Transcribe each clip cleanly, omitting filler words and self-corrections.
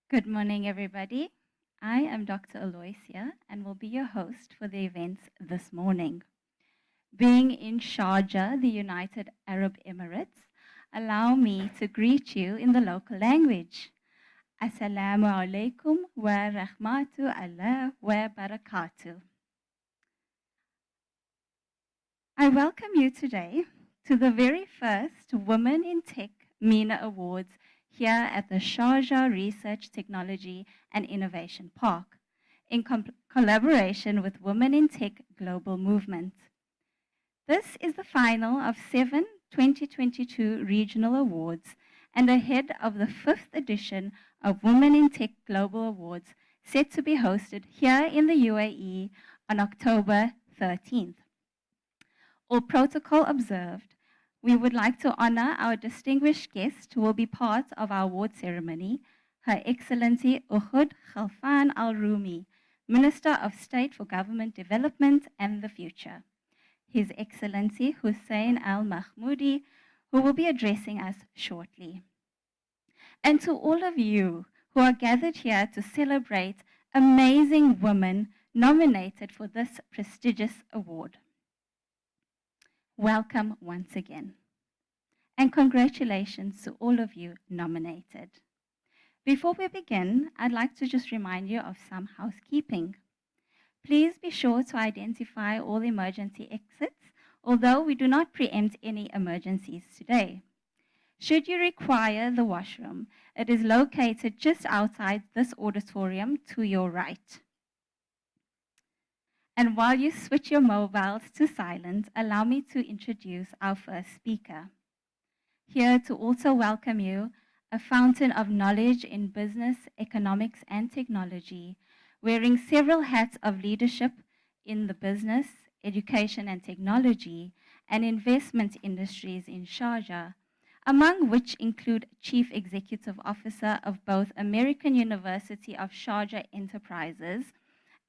Good morning, everybody. I am Dr. Aloysia and will be your host for the events this morning. Being in Sharjah, the United Arab Emirates, allow me to greet you in the local language. Assalamu alaikum wa rahmatu Allah wa barakatuh. I welcome you today to the very first Women in Tech MENA Awards here at the Sharjah Research, Technology and Innovation Park, in collaboration with Women in Tech Global Movement. This is the final of 7 2022 regional awards and ahead of the 5th edition of Women in Tech Global Awards set to be hosted here in the UAE on October 13th. All protocol observed, we would like to honor our distinguished guest who will be part of our award ceremony, Her Excellency Uhud Khalfan Al Rumi, Minister of State for Government Development and the Future. His Excellency Hussein Al Mahmoudi, who will be addressing us shortly. And to all of you who are gathered here to celebrate amazing women nominated for this prestigious award. Welcome once again. And congratulations to all of you nominated. Before we begin, I'd like to just remind you of some housekeeping. Please be sure to identify all emergency exits, although we do not preempt any emergencies today. Should you require the washroom, it is located just outside this auditorium to your right. And while you switch your mobiles to silent, allow me to introduce our first speaker. Here to also welcome you, a fountain of knowledge in business, economics, and technology, wearing several hats of leadership in the business, education and technology, and investment industries in Sharjah, among which include Chief Executive Officer of both American University of Sharjah Enterprises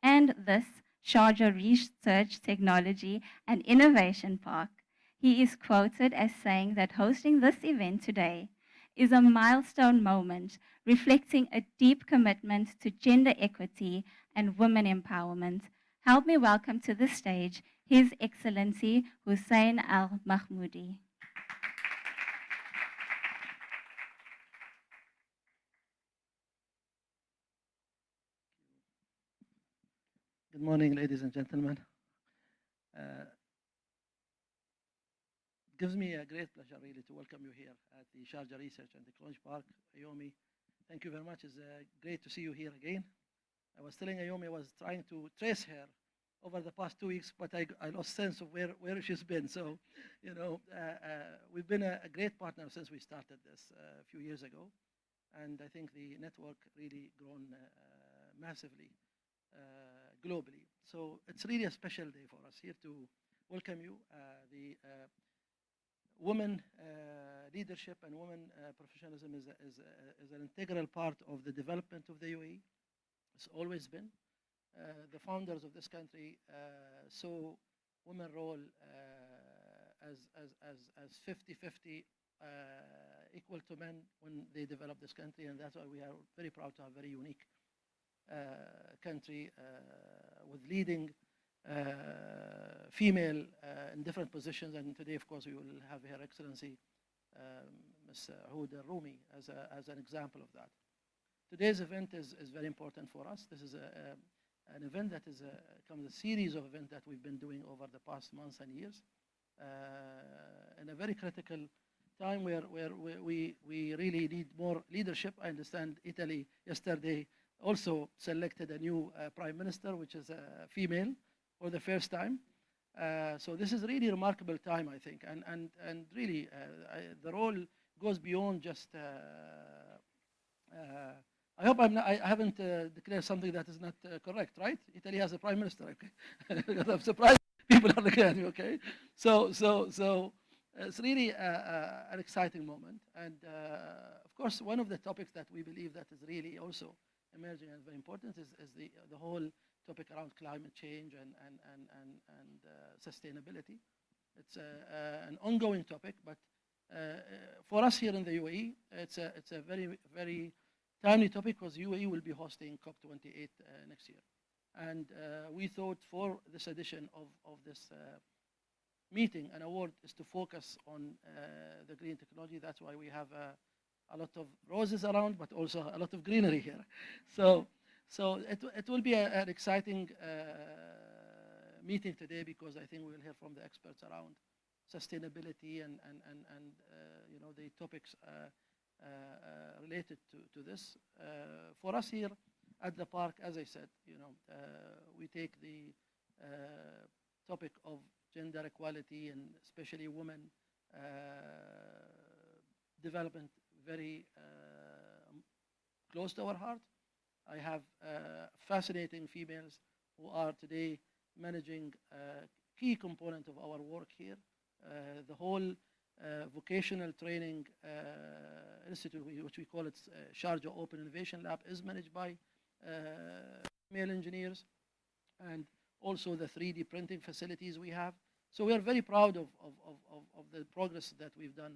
and this Sharjah Research, Technology and Innovation Park. He is quoted as saying that hosting this event today is a milestone moment reflecting a deep commitment to gender equity and women empowerment. Help me welcome to the stage His Excellency Hussein Al Mahmoudi. Good morning, ladies and gentlemen. It gives me a great pleasure, really, to welcome you here at the Sharjah Research and Technology Park. Ayomi, thank you very much. It's great to see you here again. I was telling Ayomi I was trying to trace her over the past 2 weeks, but I lost sense of where she's been. So, we've been a great partner since we started this a few years ago. And I think the network really grown massively globally. So it's really a special day for us here to welcome you. The women leadership and women professionalism is an integral part of the development of the UAE. It's always been. The founders of this country saw women role as 50-50 equal to men when they developed this country, and that's why we are very proud to have a very unique country with leading female in different positions. And today, of course, we will have Her Excellency Ms. Uhud Al Rumi as an example of that. Today's event is very important for us. This is an event that is a series of events that we've been doing over the past months and years in a very critical time where we really need more leadership. I understand Italy yesterday also selected a new prime minister, which is a female for the first time. So this is really a remarkable time, I think, and really the role goes beyond just. I hope I haven't declared something that is not correct, right? Italy has a prime minister, okay? Because I'm surprised people are looking at me, okay? So it's really an exciting moment, and of course, one of the topics that we believe that is really also emerging and very important is the whole topic around climate change and sustainability. It's an ongoing topic, but for us here in the UAE, it's a very timely topic because UAE will be hosting COP28 next year. And we thought for this edition of this meeting and award is to focus on the green technology. That's why we have a lot of roses around, but also a lot of greenery here. So it will be an exciting meeting today because I think we will hear from the experts around sustainability and you know, the topics related to this. For us here at the park, as I said, you know, we take the topic of gender equality and especially women development very close to our heart. I have fascinating females who are today managing a key component of our work here. The whole vocational training institute, which we call it Sharjah Open Innovation Lab, is managed by male engineers, and also the 3D printing facilities we have. So we are very proud of the progress that we've done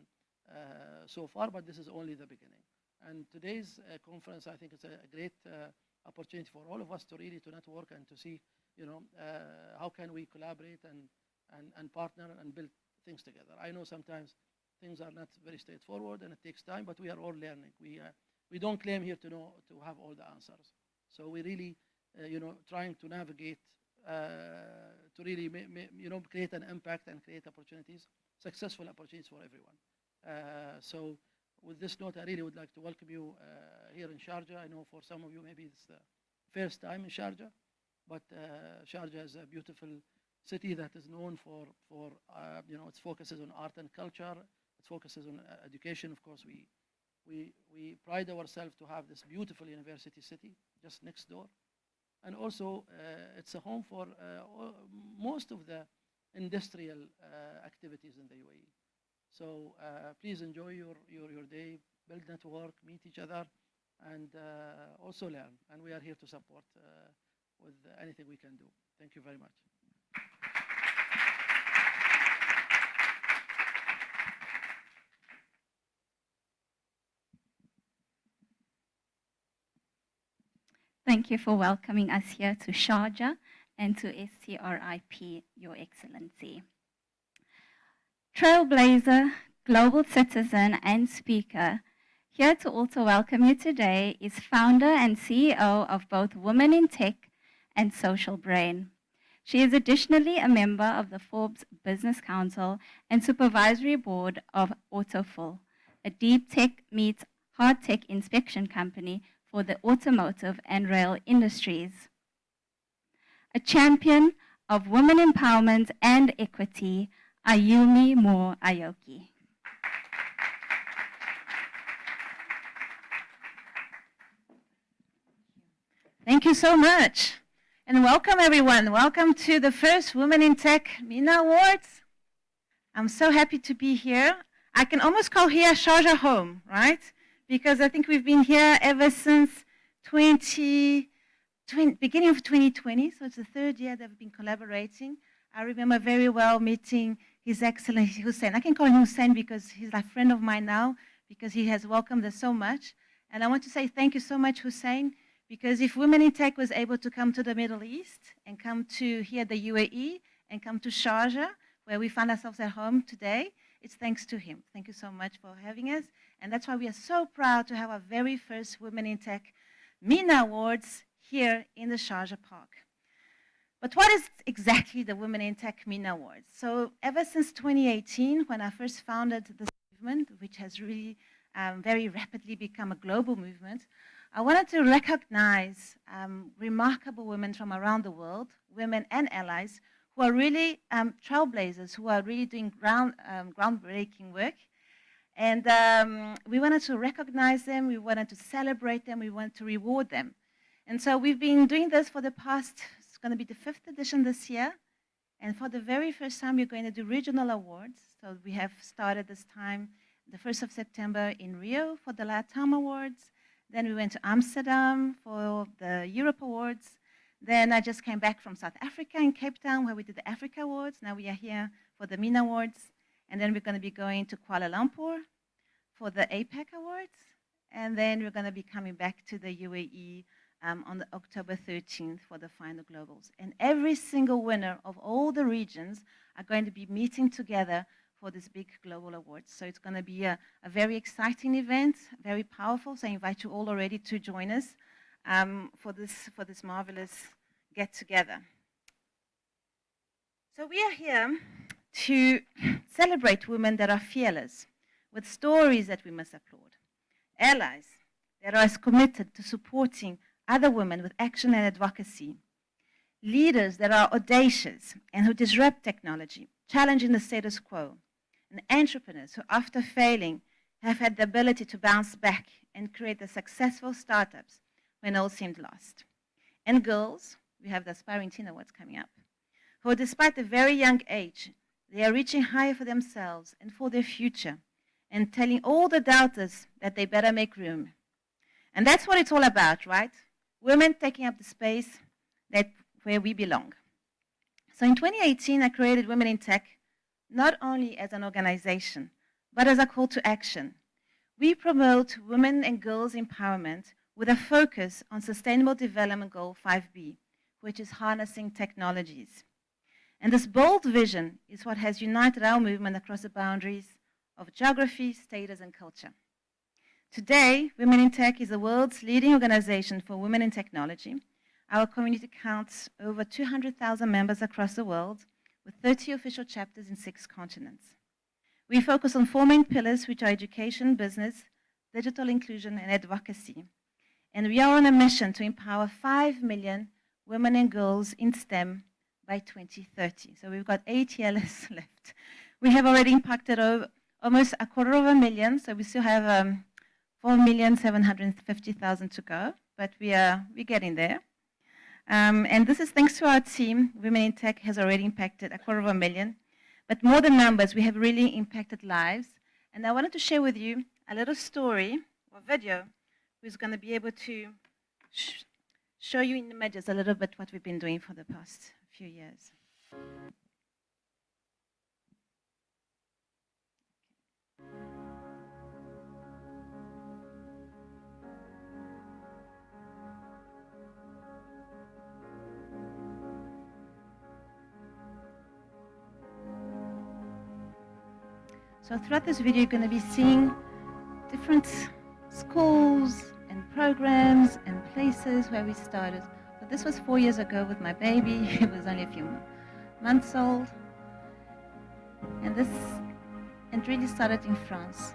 so far, but this is only the beginning. And today's conference, I think it's a great opportunity for all of us to really to network and to see, you know, how can we collaborate and partner and build things together. I know sometimes things are not very straightforward and it takes time, but we are all learning. We don't claim here to have all the answers. So we really, you know, trying to navigate to really, you know, create an impact and create opportunities, successful opportunities for everyone. So with this note, I really would like to welcome you here in Sharjah. I know for some of you maybe it's the first time in Sharjah, but Sharjah is a beautiful city that is known for you know, its focuses on art and culture, its focuses on education. Of course, we pride ourselves to have this beautiful university city just next door. And also, it's a home for most of the industrial activities in the UAE. So please enjoy your day, build network, meet each other, and also learn. And we are here to support with anything we can do. Thank you very much. Thank you for welcoming us here to Sharjah and to SRTI, Your Excellency. Trailblazer, global citizen and speaker, here to also welcome you today is founder and CEO of both Women in Tech and Social Brain. She is additionally a member of the Forbes Business Council and Supervisory Board of Autoful, a deep tech meets hard tech inspection company for the automotive and rail industries. A champion of women empowerment and equity, Ayumi Moore Ayoki. Thank you so much. And welcome, everyone. Welcome to the first Women in Tech MENA Awards. I'm so happy to be here. I can almost call here Sharjah home, right? Because I think we've been here ever since beginning of 2020, so it's the third year that we've been collaborating. I remember very well meeting His Excellency Hussein. I can call him Hussein because he's a friend of mine now, because he has welcomed us so much. And I want to say thank you so much, Hussein, because if Women in Tech was able to come to the Middle East and come to here the UAE and come to Sharjah, where we find ourselves at home today, it's thanks to him. Thank you so much for having us. And that's why we are so proud to have our very first Women in Tech MENA Awards here in the Sharjah Park. But what is exactly the Women in Tech MENA Awards? So ever since 2018, when I first founded this movement, which has really very rapidly become a global movement, I wanted to recognize remarkable women from around the world, women and allies, who are really trailblazers, who are really doing groundbreaking work. And we wanted to recognize them, we wanted to celebrate them, we wanted to reward them. And so we've been doing this for the past, it's going to be the 5th edition this year. And for the very first time, we're going to do regional awards. So we have started this time, the 1st of September in Rio for the LATAM Awards. Then we went to Amsterdam for the Europe Awards. Then I just came back from South Africa in Cape Town where we did the Africa Awards. Now we are here for the MENA Awards. And then we're going to be going to Kuala Lumpur for the APAC Awards. and then we're going to be coming back to the UAE on the October 13th for the final globals. And every single winner of all the regions are going to be meeting together for this big global awards. So it's going to be a very exciting event, very powerful. So I invite you all already to join us for this marvelous get-together. So we are here to celebrate women that are fearless, with stories that we must applaud, allies that are as committed to supporting other women with action and advocacy, leaders that are audacious and who disrupt technology, challenging the status quo, and entrepreneurs who, after failing, have had the ability to bounce back and create the successful startups when all seemed lost. And girls, we have the Aspiring Teen Awards coming up, who, despite a very young age, they are reaching higher for themselves and for their future, and telling all the doubters that they better make room. And that's what it's all about, right? Women taking up the space where we belong. So in 2018, I created Women in Tech, not only as an organization, but as a call to action. We promote women and girls' empowerment with a focus on Sustainable Development Goal 5B, which is harnessing technologies. And this bold vision is what has united our movement across the boundaries of geography, status, and culture. Today, Women in Tech is the world's leading organization for women in technology. Our community counts over 200,000 members across the world, with 30 official chapters in 6 continents. We focus on 4 main pillars, which are education, business, digital inclusion, and advocacy. And we are on a mission to empower 5 million women and girls in STEM by 2030. So we've got 8 years left. We have already impacted almost 250,000, so we still have 4,750,000 to go, but we're getting there. And this is thanks to our team. Women in Tech has already impacted 250,000. But more than numbers, we have really impacted lives. And I wanted to share with you a little story or video who's going to be able to show you in images a little bit what we've been doing for the past few years. So throughout this video, you're going to be seeing different schools and programs and places where we started. But this was 4 years ago with my baby. It was only a few months old. And it really started in France.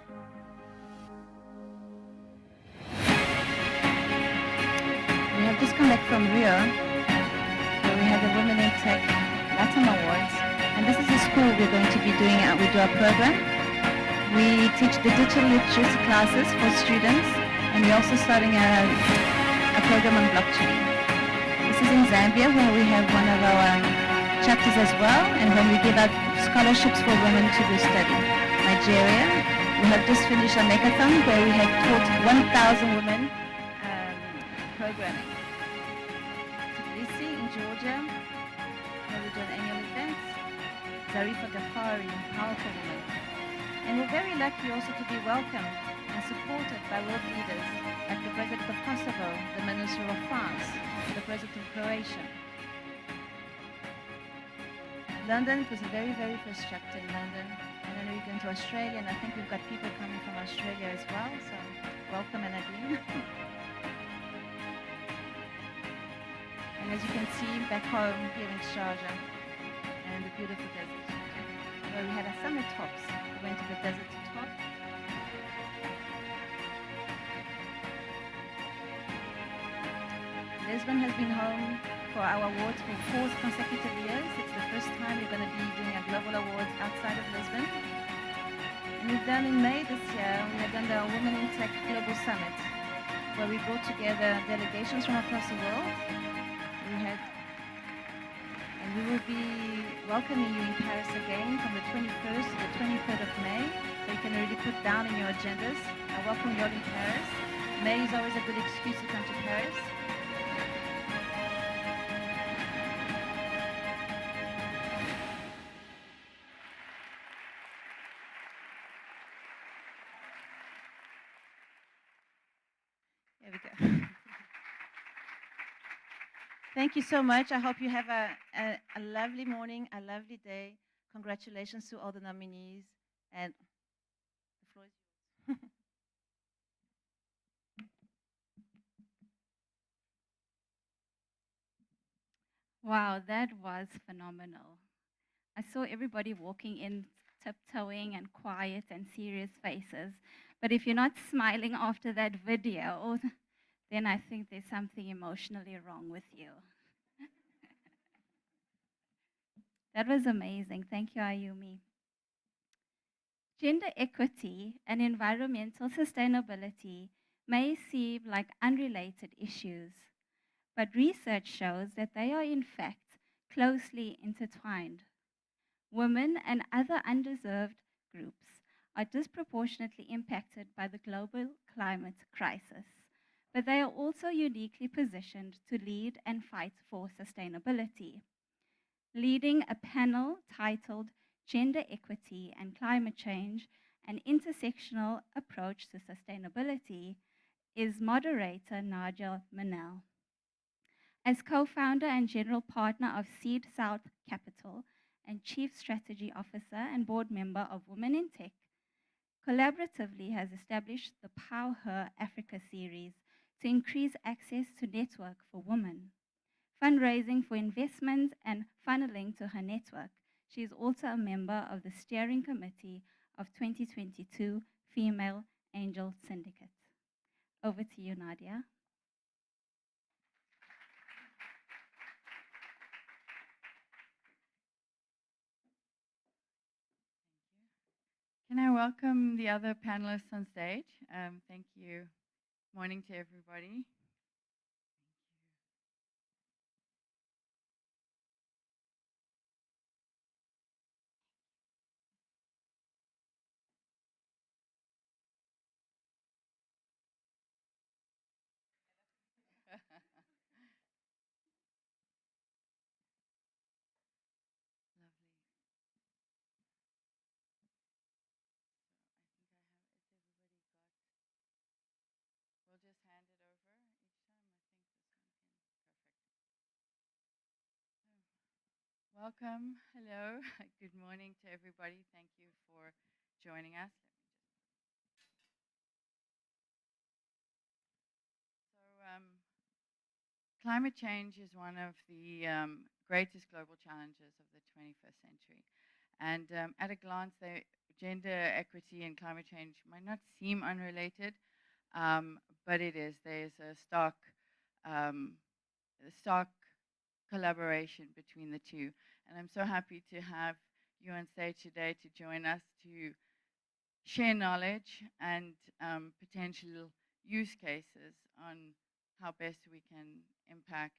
We have just come back from Rio, where we had the Women in Tech Latin Awards. And this is the school we're going to be doing, we do our program. We teach the digital literacy classes for students, and we're also starting a program on blockchain. This is in Zambia, where we have one of our chapters as well, and when we give out scholarships for women to go study. Nigeria, we have just finished a hackathon where we have taught 1,000 women programming. Tbilisi in Georgia, where we do an annual event. Zarifa Ghaffari, powerful woman. And we're very lucky also to be welcomed and supported by world leaders like the President of Kosovo, the Minister of France, the President of Croatia. London, it was the very, very first chapter in London. And then we're going to Australia, and I think we've got people coming from Australia as well, so welcome and again. And as you can see, back home here in Sharjah, and the beautiful desert, where we had our summer tops. We went to the desert top. Lisbon has been home for our awards for 4 consecutive years. It's the first time we're going to be doing a global awards outside of Lisbon. And we've done in May this year, we have done the Women in Tech Global Summit, where we brought together delegations from across the world. And we will be welcoming you in Paris again from the 21st to the 23rd of May. So you can already put down in your agendas. I welcome you all in Paris. May is always a good excuse to come to Paris. Thank you so much. I hope you have a lovely morning, a lovely day. Congratulations to all the nominees. And the floor is yours. Wow, that was phenomenal. I saw everybody walking in tiptoeing and quiet and serious faces. But if you're not smiling after that video, then I think there's something emotionally wrong with you. That was amazing. Thank you, Ayumi. Gender equity and environmental sustainability may seem like unrelated issues, but research shows that they are in fact closely intertwined. Women and other underserved groups are disproportionately impacted by the global climate crisis, but they are also uniquely positioned to lead and fight for sustainability. Leading a panel titled Gender Equity and Climate Change, an Intersectional Approach to Sustainability, is moderator Nigel Manel. As co-founder and general partner of Seed South Capital and chief strategy officer and board member of Women in Tech, collaboratively has established the Power Her Africa series to increase access to network for women. Fundraising for investments and funneling to her network, she is also a member of the steering committee of 2022 Female Angel Syndicate. Over to you, Nadia. Can I welcome the other panelists on stage? Thank you. Morning to everybody. Lovely. So I think I have, is everybody got, we'll just hand it over each time. I think this one can, perfect. Welcome, hello, good morning to everybody. Thank you for joining us. So climate change is one of the greatest global challenges of the 21st century. And at a glance, gender equity and climate change might not seem unrelated, but it is. There's a stark collaboration between the two. And I'm so happy to have you on stage today to join us to share knowledge and potential use cases on how best we can impact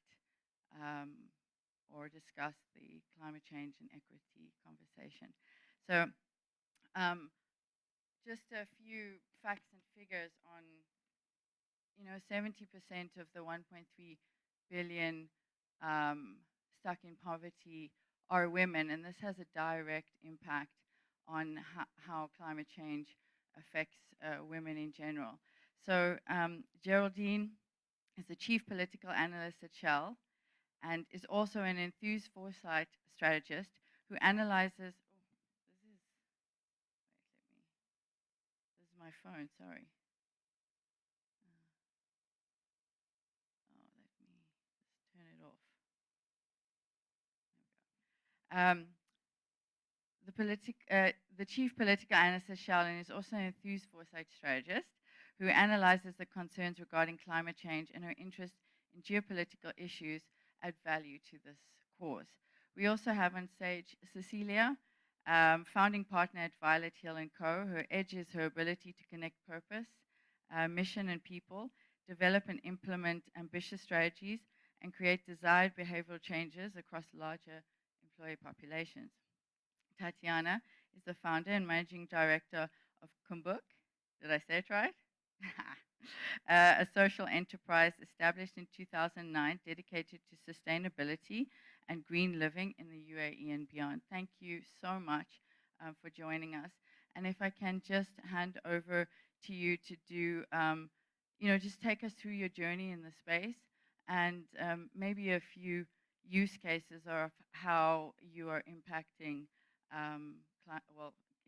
or discuss the climate change and equity conversation. So just a few facts and figures on, 70% of the 1.3 billion stuck in poverty are women, and this has a direct impact on how climate change affects women in general. So Geraldine is the Chief Political Analyst at Shell and is also an enthused foresight strategist who analyzes, this is my phone, sorry. Let me just turn it off. The Chief Political Analyst at Shell and is also an enthused foresight strategist who analyzes the concerns regarding climate change and her interest in geopolitical issues add value to this cause. We also have on stage Cecilia, founding partner at Violet Hill & Co. Her edge is her ability to connect purpose, mission and people, develop and implement ambitious strategies, and create desired behavioral changes across larger employee populations. Tatiana is the founder and managing director of Kumbuk. Did I say it right? A social enterprise established in 2009 dedicated to sustainability and green living in the UAE and beyond. Thank you so much for joining us. And if I can just hand over to you to do, just take us through your journey in the space and maybe a few use cases of how you are impacting,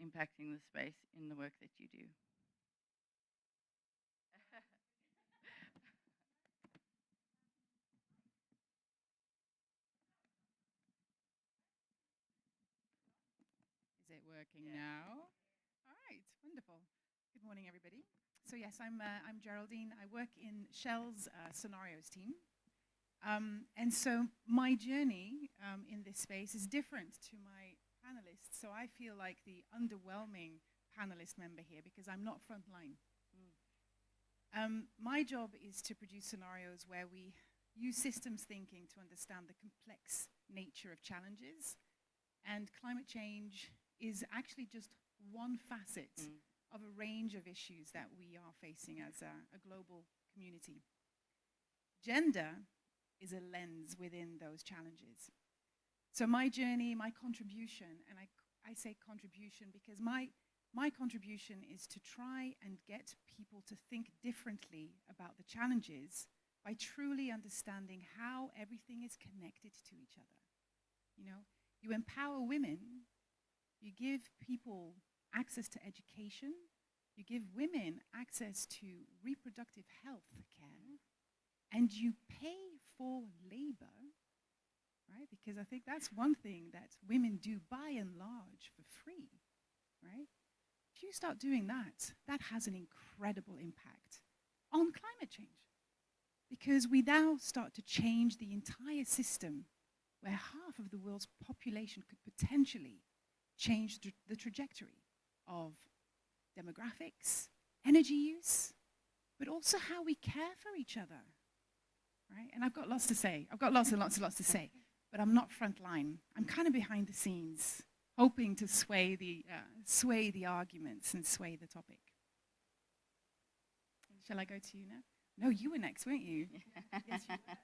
impacting the space in the work that you do. Is it working now? All right, wonderful. Good morning, everybody. So yes, I'm Geraldine. I work in Shell's scenarios team. And so my journey in this space is different to my panelists. So I feel like the underwhelming panelist member here because I'm not frontline. My job is to produce scenarios where we use systems thinking to understand the complex nature of challenges. And climate change is actually just one facet of a range of issues that we are facing as a global community. Gender is a lens within those challenges. So my journey, my contribution, and I say contribution because my contribution is to try and get people to think differently about the challenges by truly understanding how everything is connected to each other. You know, you empower women, you give people access to education, you give women access to reproductive health care, and you pay for labor, right? Because I think that's one thing that women do by and large for free, right? If you start doing that, that has an incredible impact on climate change. Because we now start to change the entire system where half of the world's population could potentially change the trajectory of demographics, energy use, but also how we care for each other, right? And I've got lots to say. I've got lots and lots and lots to say, but I'm not frontline. I'm kind of behind the scenes, hoping to sway the arguments and sway the topic. Shall I go to you now? No, you were next, weren't you? Yes, you were.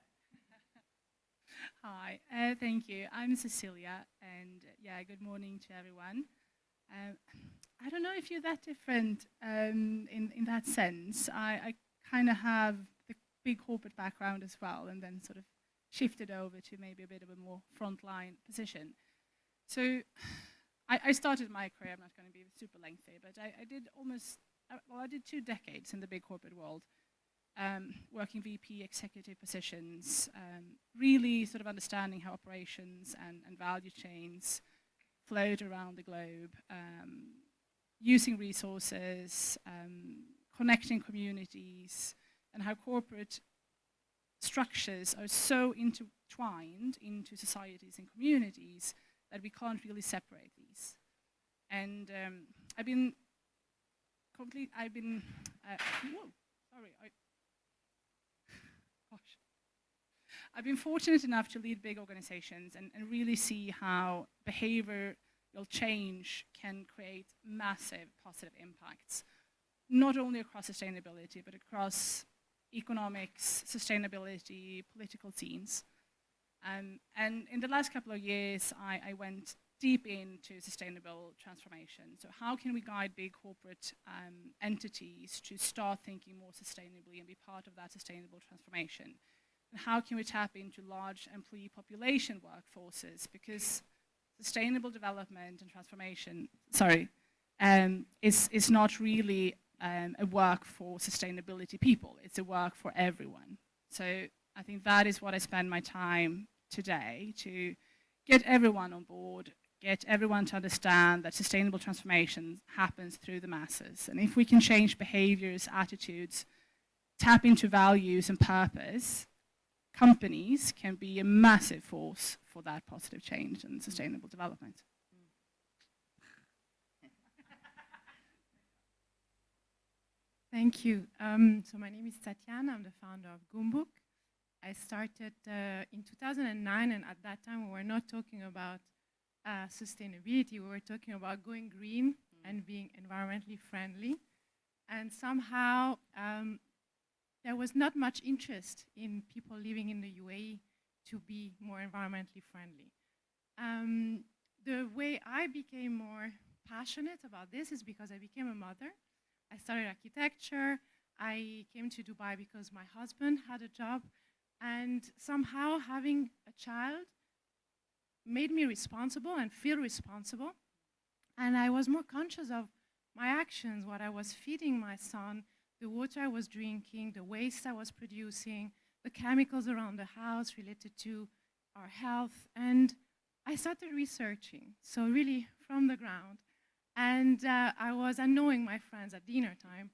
Hi, thank you. I'm Cecilia, and yeah, good morning to everyone. I don't know if you're that different in that sense. I kind of have the big corporate background as well, and then sort of shifted over to maybe a bit of a more frontline position. So I started my career, I'm not going to be super lengthy, but I did I did 2 decades in the big corporate world. Working VP executive positions, really sort of understanding how operations and value chains flowed around the globe, using resources, connecting communities, and how corporate structures are so intertwined into societies and communities that we can't really separate these. And I've been fortunate enough to lead big organizations and really see how behavioral change can create massive positive impacts, not only across sustainability, but across economics, sustainability, political scenes. And in the last couple of years, I went deep into sustainable transformation. So how can we guide big corporate entities to start thinking more sustainably and be part of that sustainable transformation? And how can we tap into large employee population workforces? Because sustainable development and transformation, is not really a work for sustainability people. It's a work for everyone. So I think that is what I spend my time today, to get everyone on board, get everyone to understand that sustainable transformation happens through the masses. And if we can change behaviors, attitudes, tap into values and purpose, companies can be a massive force for that positive change and sustainable development. Thank you. So my name is Tatiana. I'm the founder of Gumbuk. I started in 2009, and at that time we were not talking about sustainability. We were talking about going green and being environmentally friendly. And somehow there was not much interest in people living in the UAE to be more environmentally friendly. The way I became more passionate about this is because I became a mother. I studied architecture. I came to Dubai because my husband had a job And somehow having a child made me responsible and feel responsible. And I was more conscious of my actions, what I was feeding my son, the water I was drinking, the waste I was producing, the chemicals around the house related to our health. And I started researching, so really from the ground. And I was annoying my friends at dinner time,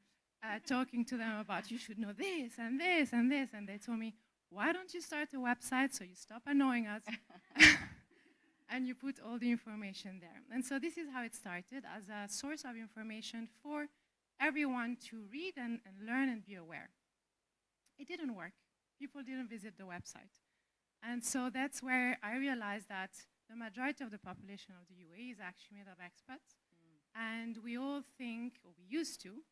talking to them about you should know this and this and this. And they told me, why don't you start a website so you stop annoying us and you put all the information there. And so this is how it started, as a source of information for everyone to read and learn and be aware. It didn't work. People didn't visit the website. And so that's where I realized that the majority of the population of the UAE is actually made of expats. And we all think, or we used to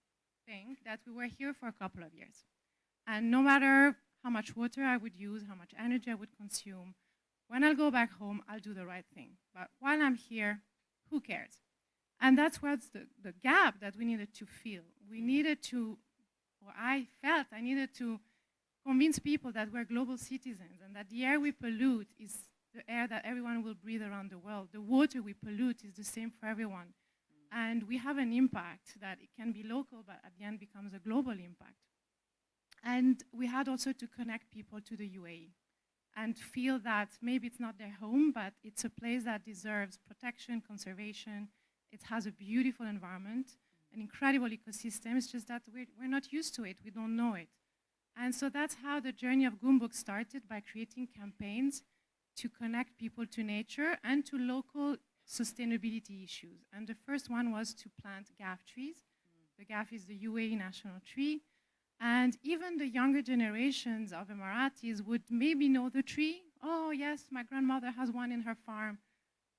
think, that we were here for a couple of years. And no matter how much water I would use, how much energy I would consume, when I'll go back home, I'll do the right thing. But while I'm here, who cares? And that's what's the gap that we needed to fill. We needed to, or I felt I needed to convince people that we're global citizens and that the air we pollute is the air that everyone will breathe around the world. The water we pollute is the same for everyone. And we have an impact that it can be local, but at the end becomes a global impact. And we had also to connect people to the UAE and feel that maybe it's not their home, but it's a place that deserves protection, conservation. It has a beautiful environment, an incredible ecosystem. It's just that we're not used to it. We don't know it. And so that's how the journey of Gumbuk started, by creating campaigns to connect people to nature and to local sustainability issues. And the first one was to plant gaff trees. The gaff is the UAE national tree. And even the younger generations of Emiratis would maybe know the tree. Oh, yes, my grandmother has one in her farm.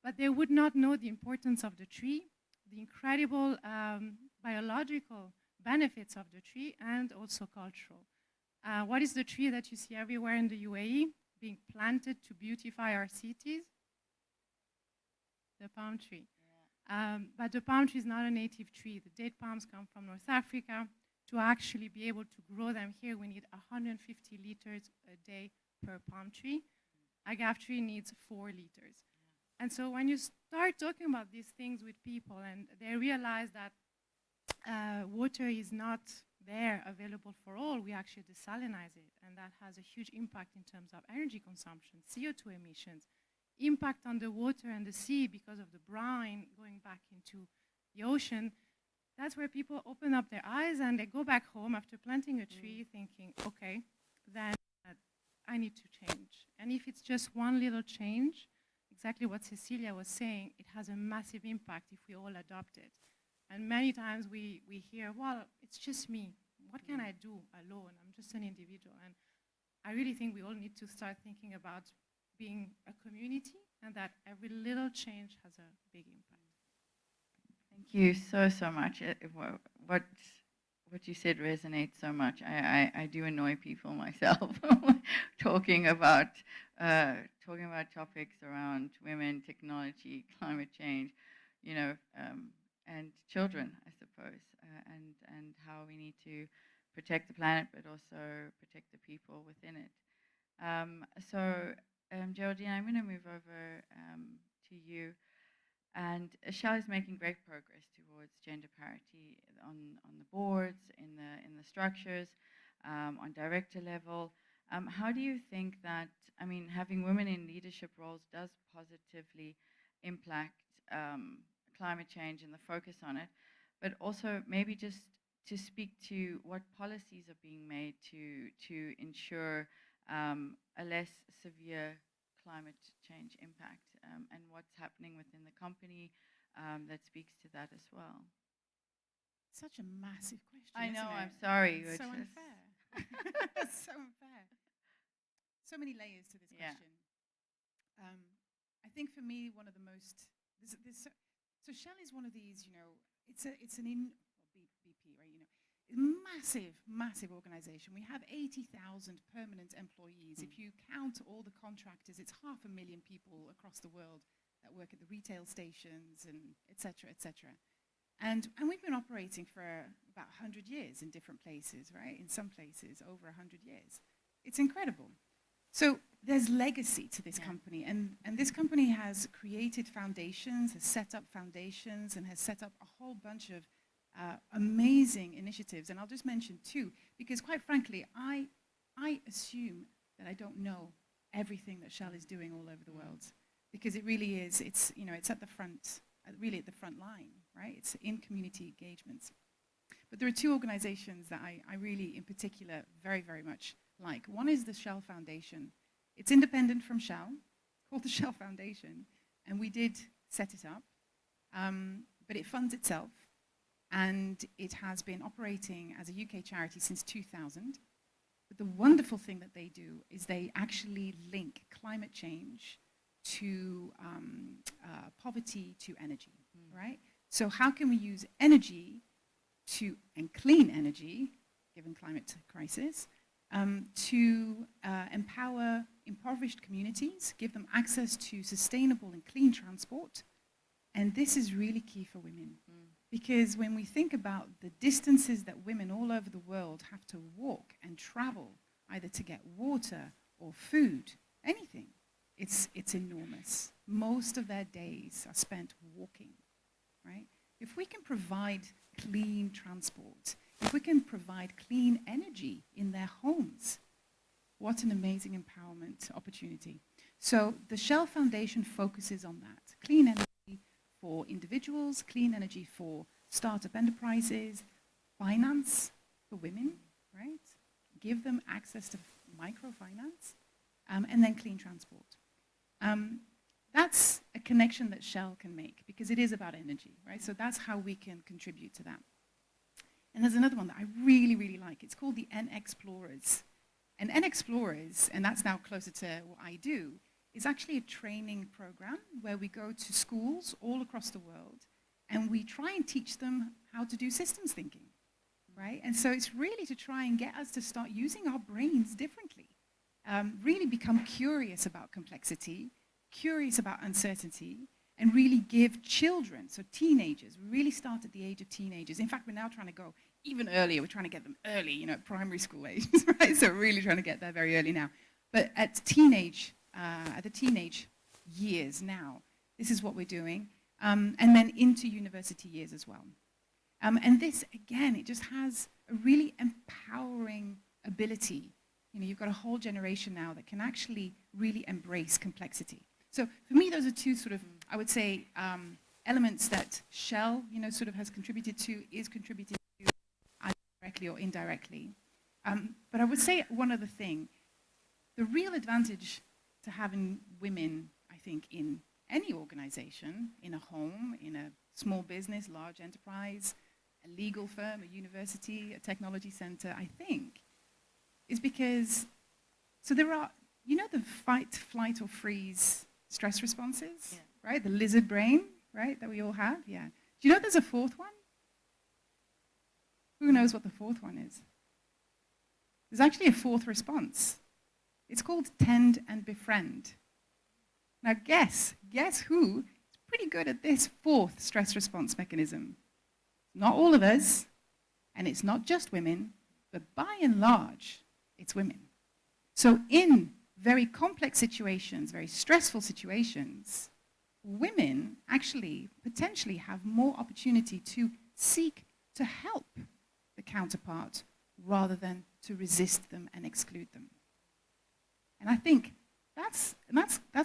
But they would not know the importance of the tree, the incredible biological benefits of the tree, and also cultural. What is the tree that you see everywhere in the UAE being planted to beautify our cities? The palm tree. Yeah. But the palm tree is not a native tree. The date palms come from North Africa. To actually be able to grow them here, we need 150 liters a day per palm tree. A gaff tree needs 4 liters. Yeah. And so when you start talking about these things with people and they realize that water is not there available for all, we actually desalinize it. And that has a huge impact in terms of energy consumption, CO2 emissions, impact on the water and the sea because of the brine going back into the ocean. That's where people open up their eyes and they go back home after planting a tree thinking, okay, then I need to change. And if it's just one little change, exactly what Cecilia was saying, it has a massive impact if we all adopt it. And many times we hear, well, it's just me. What can I do alone? I'm just an individual. And I really think we all need to start thinking about being a community and that every little change has a big impact. Thank you so much. What you said resonates so much. I do annoy people myself talking about topics around women, technology, climate change, and children, I suppose, and how we need to protect the planet, but also protect the people within it. Geraldine, I'm going to move over to you. And Shell is making great progress towards gender parity on the boards, in the structures, on director level. How do you think that, having women in leadership roles does positively impact climate change and the focus on it, but also maybe just to speak to what policies are being made to ensure a less severe climate change impact, and what's happening within the company that speaks to that as well. Such a massive question. I know, isn't it? I'm sorry. It's so unfair. So unfair. So many layers to this question. I think for me, one of the most, so Shell is one of these, it's an BP, right? Massive organization. We have 80,000 permanent employees. If you count all the contractors, it's 500,000 people across the world that work at the retail stations and et cetera, et cetera. And we've been operating for about 100 years in different places, right? In some places, over 100 years. It's incredible. So there's legacy to this Yeah. company, and this company has created foundations, has set up foundations, and has set up a whole bunch of amazing initiatives. And I'll just mention two, because quite frankly, I assume that I don't know everything that Shell is doing all over the world, because it really is, it's, you know, it's at the front, really at the front line, right? It's in community engagements. But there are two organizations that I really, in particular, very, very much like. One is the Shell Foundation. It's independent from Shell, called the Shell Foundation, and we did set it up, but it funds itself, and it has been operating as a UK charity since 2000. But the wonderful thing that they do is they actually link climate change to poverty to energy, right? So how can we use energy and clean energy, given climate crisis, to empower impoverished communities, give them access to sustainable and clean transport. And this is really key for women. Because when we think about the distances that women all over the world have to walk and travel, either to get water or food, anything, it's enormous. Most of their days are spent walking, right? If we can provide clean transport, if we can provide clean energy in their homes, what an amazing empowerment opportunity. So the Shell Foundation focuses on that. Clean energy for individuals, clean energy for startup enterprises, finance for women, right? Give them access to microfinance, and then clean transport. That's a connection that Shell can make, because it is about energy, right? So that's how we can contribute to that. And there's another one that I really, really like. It's called the N-Explorers. And N-Explorers, and that's now closer to what I do, is actually a training program where we go to schools all across the world, and we try and teach them how to do systems thinking, right? And so it's really to try and get us to start using our brains differently, really become curious about complexity, curious about uncertainty, and really give children, so teenagers, we really start at the age of teenagers. In fact, we're now trying to go even earlier. We're trying to get them early, you know, at primary school age, right? So we're really trying to get there very early now. But at the teenage years now, this is what we're doing, and then into university years as well. And this, again, it just has a really empowering ability. You know, you've got a whole generation now that can actually really embrace complexity. So for me, those are two sort of, I would say, elements that Shell, you know, sort of has contributed to, is contributed to either directly or indirectly. But I would say one other thing. The real advantage to having women, I think, in any organization, in a home, in a small business, large enterprise, a legal firm, a university, a technology center, I think, is because, so there are, you know, the fight, flight, or freeze stress responses, right? The lizard brain, right, that we all have, yeah. Do you know there's a fourth one? Who knows what the fourth one is? There's actually a fourth response. It's called tend and befriend. Now guess who is pretty good at this fourth stress response mechanism? Not all of us, and it's not just women, but by and large, it's women. So in very complex situations, very stressful situations, women actually potentially have more opportunity to seek to help the counterpart rather than to resist them and exclude them. And I think that's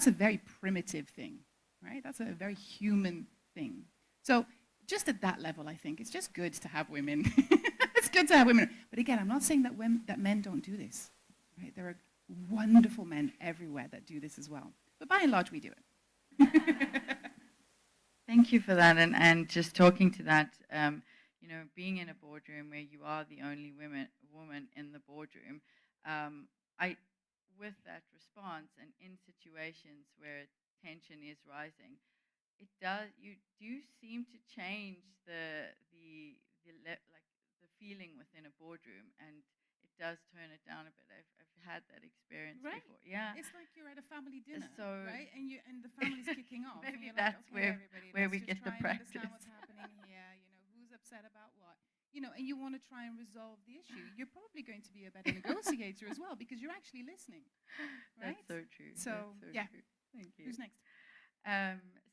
a very primitive thing, right? That's a very human thing. So just at that level, I think it's just good to have women. It's good to have women. But again, I'm not saying that men don't do this, right? There are wonderful men everywhere that do this as well. But by and large, we do it. Thank you for that. And just talking to that, you know, being in a boardroom where you are the only woman in the boardroom, with that response and in situations where tension is rising, you do seem to change the feeling within a boardroom, and it does turn it down a bit. I've had that experience before. Yeah. It's like you're at a family dinner, So right? And the family's kicking off. maybe and you're that's like, okay, everybody, where let's we just get the try and understand practice. what's happening here. You know, who's upset about what? you know, and you want to try and resolve the issue, you're probably going to be a better negotiator as well because you're actually listening, right? That's so true. So, That's so yeah. true. Thank you. Who's next?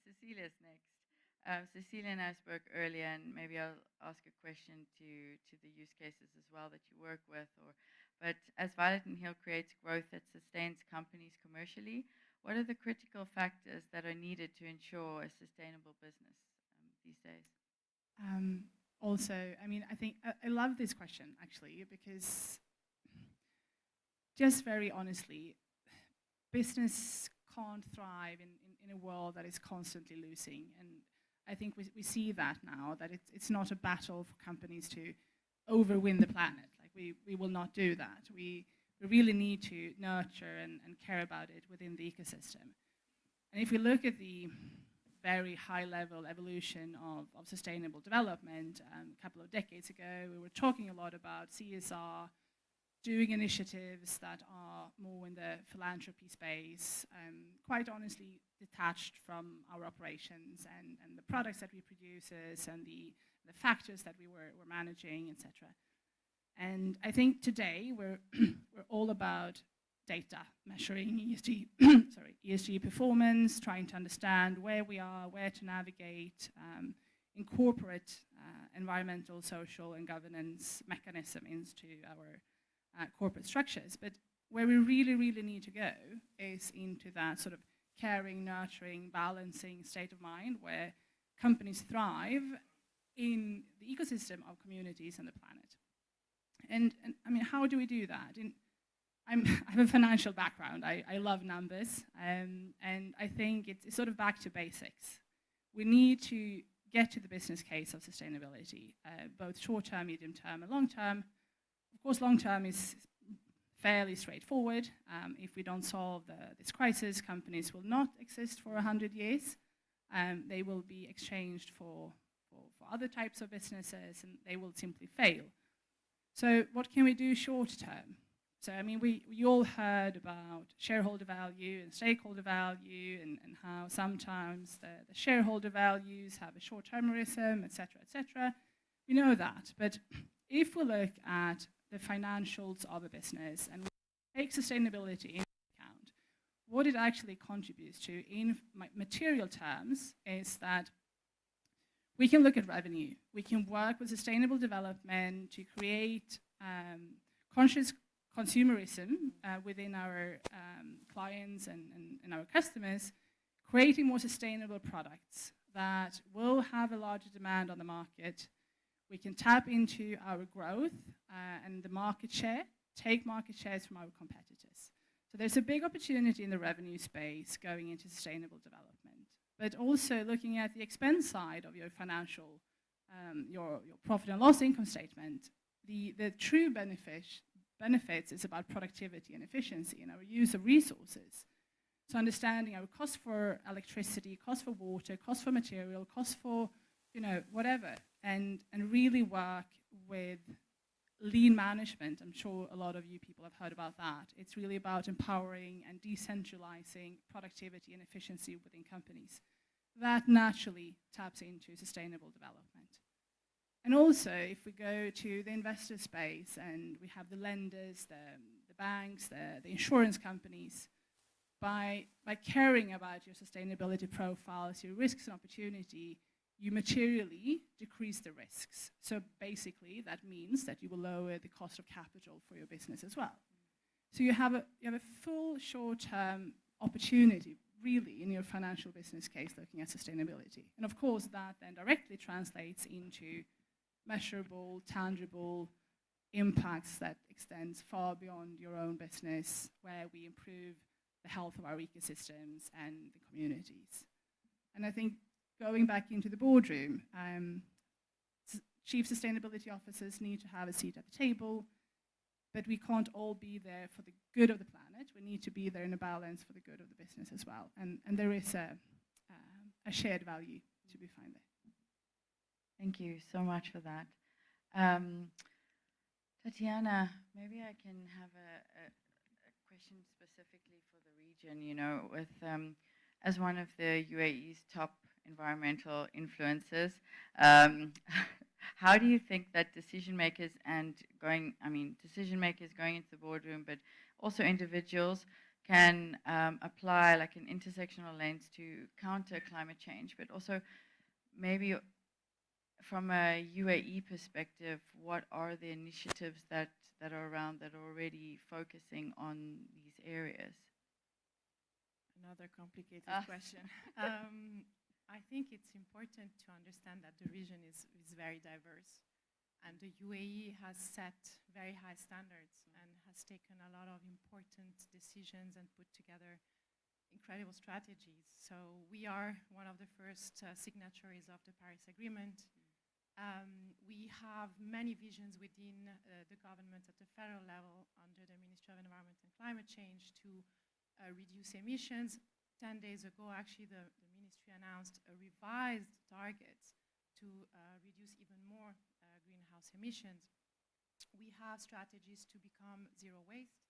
Cecilia's next. Cecilia and I spoke earlier, and maybe I'll ask a question to the use cases as well that you work with. But as Violet and Hill creates growth that sustains companies commercially, what are the critical factors that are needed to ensure a sustainable business these days? Also, I mean, I think I love this question actually because just very honestly, business can't thrive in a world that is constantly losing. And I think we see that now, that it's not a battle for companies to overwin the planet. Like we will not do that. We really need to nurture and care about it within the ecosystem. And if we look at the very high-level evolution of sustainable development, a couple of decades ago, we were talking a lot about CSR, doing initiatives that are more in the philanthropy space, quite honestly detached from our operations and the products that we produce and the factors that we were managing, etc. And I think today we're all about data, measuring ESG, ESG performance, trying to understand where we are, where to navigate, incorporate environmental, social, and governance mechanism into our corporate structures. But where we really, really need to go is into that sort of caring, nurturing, balancing state of mind where companies thrive in the ecosystem of communities and the planet. And I mean, how do we do that? I have a financial background. I love numbers, and I think it's sort of back to basics. We need to get to the business case of sustainability, both short-term, medium-term, and long-term. Of course, long-term is fairly straightforward. If we don't solve this crisis, companies will not exist for 100 years. They will be exchanged for other types of businesses, and they will simply fail. So what can we do short-term? So, I mean, we all heard about shareholder value and stakeholder value and how sometimes the shareholder values have a short-termism, et cetera, et cetera. We know that. But if we look at the financials of a business and we take sustainability into account, what it actually contributes to in material terms is that we can look at revenue. We can work with sustainable development to create conscious consumerism within our clients and our customers, creating more sustainable products that will have a larger demand on the market. We can tap into our growth and the market share, take market shares from our competitors. So there's a big opportunity in the revenue space going into sustainable development, but also looking at the expense side of your financial, your profit and loss income statement. The true benefits is about productivity and efficiency and our use of resources. So understanding our cost for electricity, cost for water, cost for material, cost for, whatever, and really work with lean management. I'm sure a lot of you people have heard about that. It's really about empowering and decentralizing productivity and efficiency within companies. That naturally taps into sustainable development. And also, if we go to the investor space and we have the lenders, the banks, the insurance companies, by caring about your sustainability profiles, your risks and opportunity, you materially decrease the risks. So basically, that means that you will lower the cost of capital for your business as well. So you have a full short-term opportunity, really, in your financial business case looking at sustainability. And of course, that then directly translates into measurable, tangible impacts that extends far beyond your own business, where we improve the health of our ecosystems and the communities. And I think going back into the boardroom, chief sustainability officers need to have a seat at the table, but we can't all be there for the good of the planet. We need to be there in a balance for the good of the business as well. And there is a shared value to be found there. Thank you so much for that. Tatiana, maybe I can have a question specifically for the region, with as one of the UAE's top environmental influencers. How do you think that decision makers decision makers going into the boardroom, but also individuals can apply like an intersectional lens to counter climate change, but also maybe from a UAE perspective, what are the initiatives that are around that are already focusing on these areas? Another complicated question. I think it's important to understand that the region is very diverse. And the UAE has set very high standards and has taken a lot of important decisions and put together incredible strategies. So we are one of the first signatories of the Paris Agreement. We have many visions within the government at the federal level under the Ministry of Environment and Climate Change to reduce emissions. 10 days ago, actually, the ministry announced a revised target to reduce even more greenhouse emissions. We have strategies to become zero waste.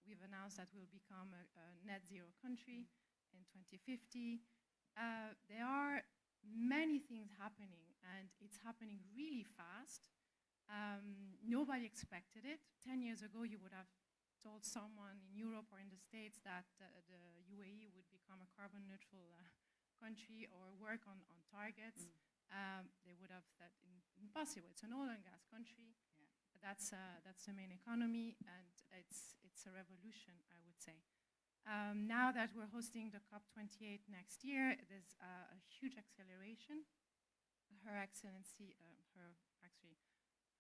We've announced that we'll become a net zero country in 2050. There are many things happening, and it's happening really fast. Nobody expected it. 10 years ago, you would have told someone in Europe or in the States that the UAE would become a carbon neutral country or work on targets. They would have said impossible. It's an oil and gas country. Yeah. That's the main economy, and it's a revolution, I would say. Now that we're hosting the COP28 next year, there's a huge acceleration. Her Excellency,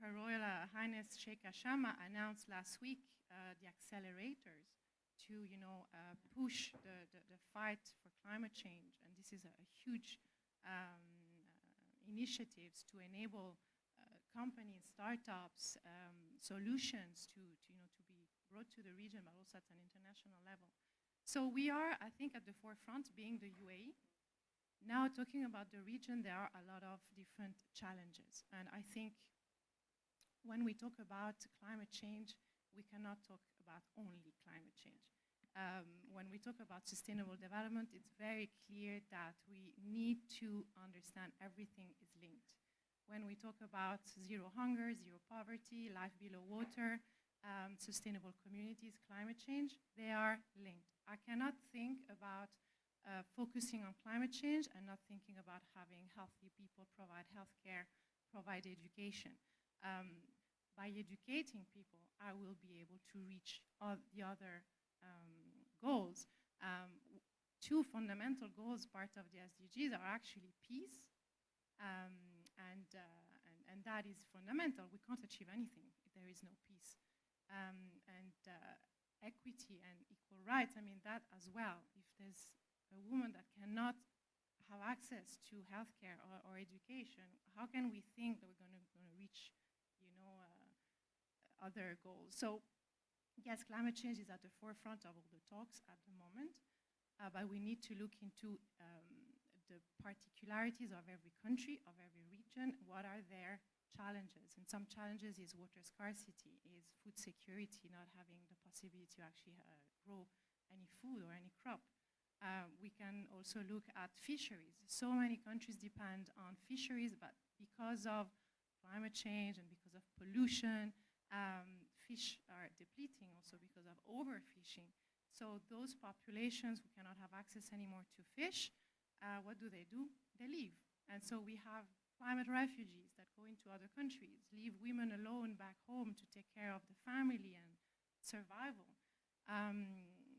Her Royal Highness Sheikh Hashama announced last week the accelerators to, push the fight for climate change, and this is a huge initiatives to enable companies, startups, solutions to be brought to the region, but also at an international level. So we are, I think, at the forefront, being the UAE. Now, talking about the region, there are a lot of different challenges. And I think when we talk about climate change, we cannot talk about only climate change. When we talk about sustainable development, it's very clear that we need to understand everything is linked. When we talk about zero hunger, zero poverty, life below water, sustainable communities, climate change, they are linked. I cannot think about focusing on climate change and not thinking about having healthy people provide healthcare, provide education. By educating people, I will be able to reach the other goals. Two fundamental goals, part of the SDGs, are actually peace, and that is fundamental. We can't achieve anything if there is no peace. Equity and equal rights, I mean that as well. If there's a woman that cannot have access to healthcare or education, how can we think that we're going to reach, other goals? So, yes, climate change is at the forefront of all the talks at the moment, but we need to look into the particularities of every country, of every region. What are their challenges? And some challenges is water scarcity, is food security, not having the possibility to actually grow any food or any crop. We can also look at fisheries. So many countries depend on fisheries, but because of climate change and because of pollution, fish are depleting also because of overfishing. So those populations who cannot have access anymore to fish, what do? They leave. And so we have climate refugees that go into other countries, leave women alone back home to take care of the family and survival.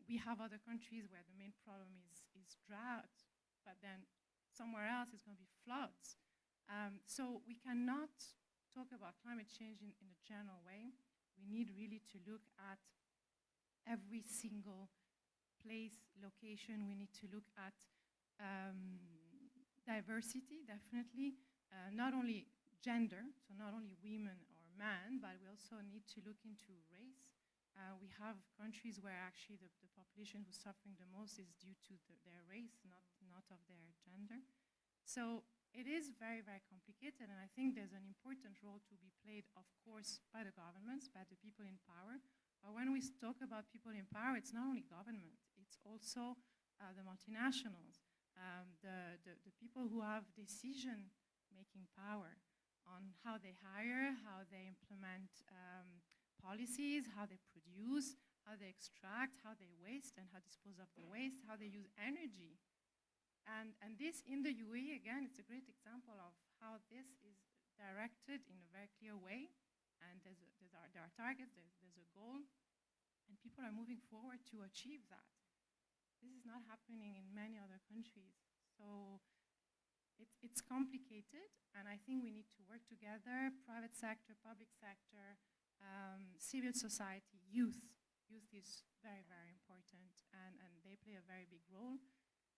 We have other countries where the main problem is drought, but then somewhere else it's going to be floods. So we cannot talk about climate change in a general way. We need really to look at every single place, location. We need to look at diversity, definitely. Not only gender, so not only women or men, but we also need to look into race. We have countries where actually the population who's suffering the most is due to their race, not of their gender. So it is very, very complicated, and I think there's an important role to be played, of course, by the governments, by the people in power. But when we talk about people in power, it's not only government, it's also the multinationals, the people who have decision-making power on how they hire, how they implement policies, how they produce, how they extract, how they waste and how dispose of the waste, how they use energy. And this in the UAE, again, it's a great example of how this is directed in a very clear way. And there are targets, there's a goal, and people are moving forward to achieve that. This is not happening in many other countries. So it's complicated, and I think we need to work together, private sector, public sector, civil society, youth. Youth is very, very important, and they play a very big role.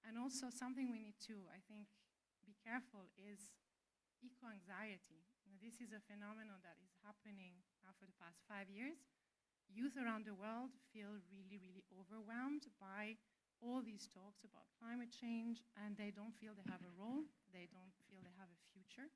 And also something we need to, I think, be careful is eco-anxiety. This is a phenomenon that is happening now for the past 5 years. Youth around the world feel really, really overwhelmed by all these talks about climate change, and they don't feel they have a role, they don't feel they have a future.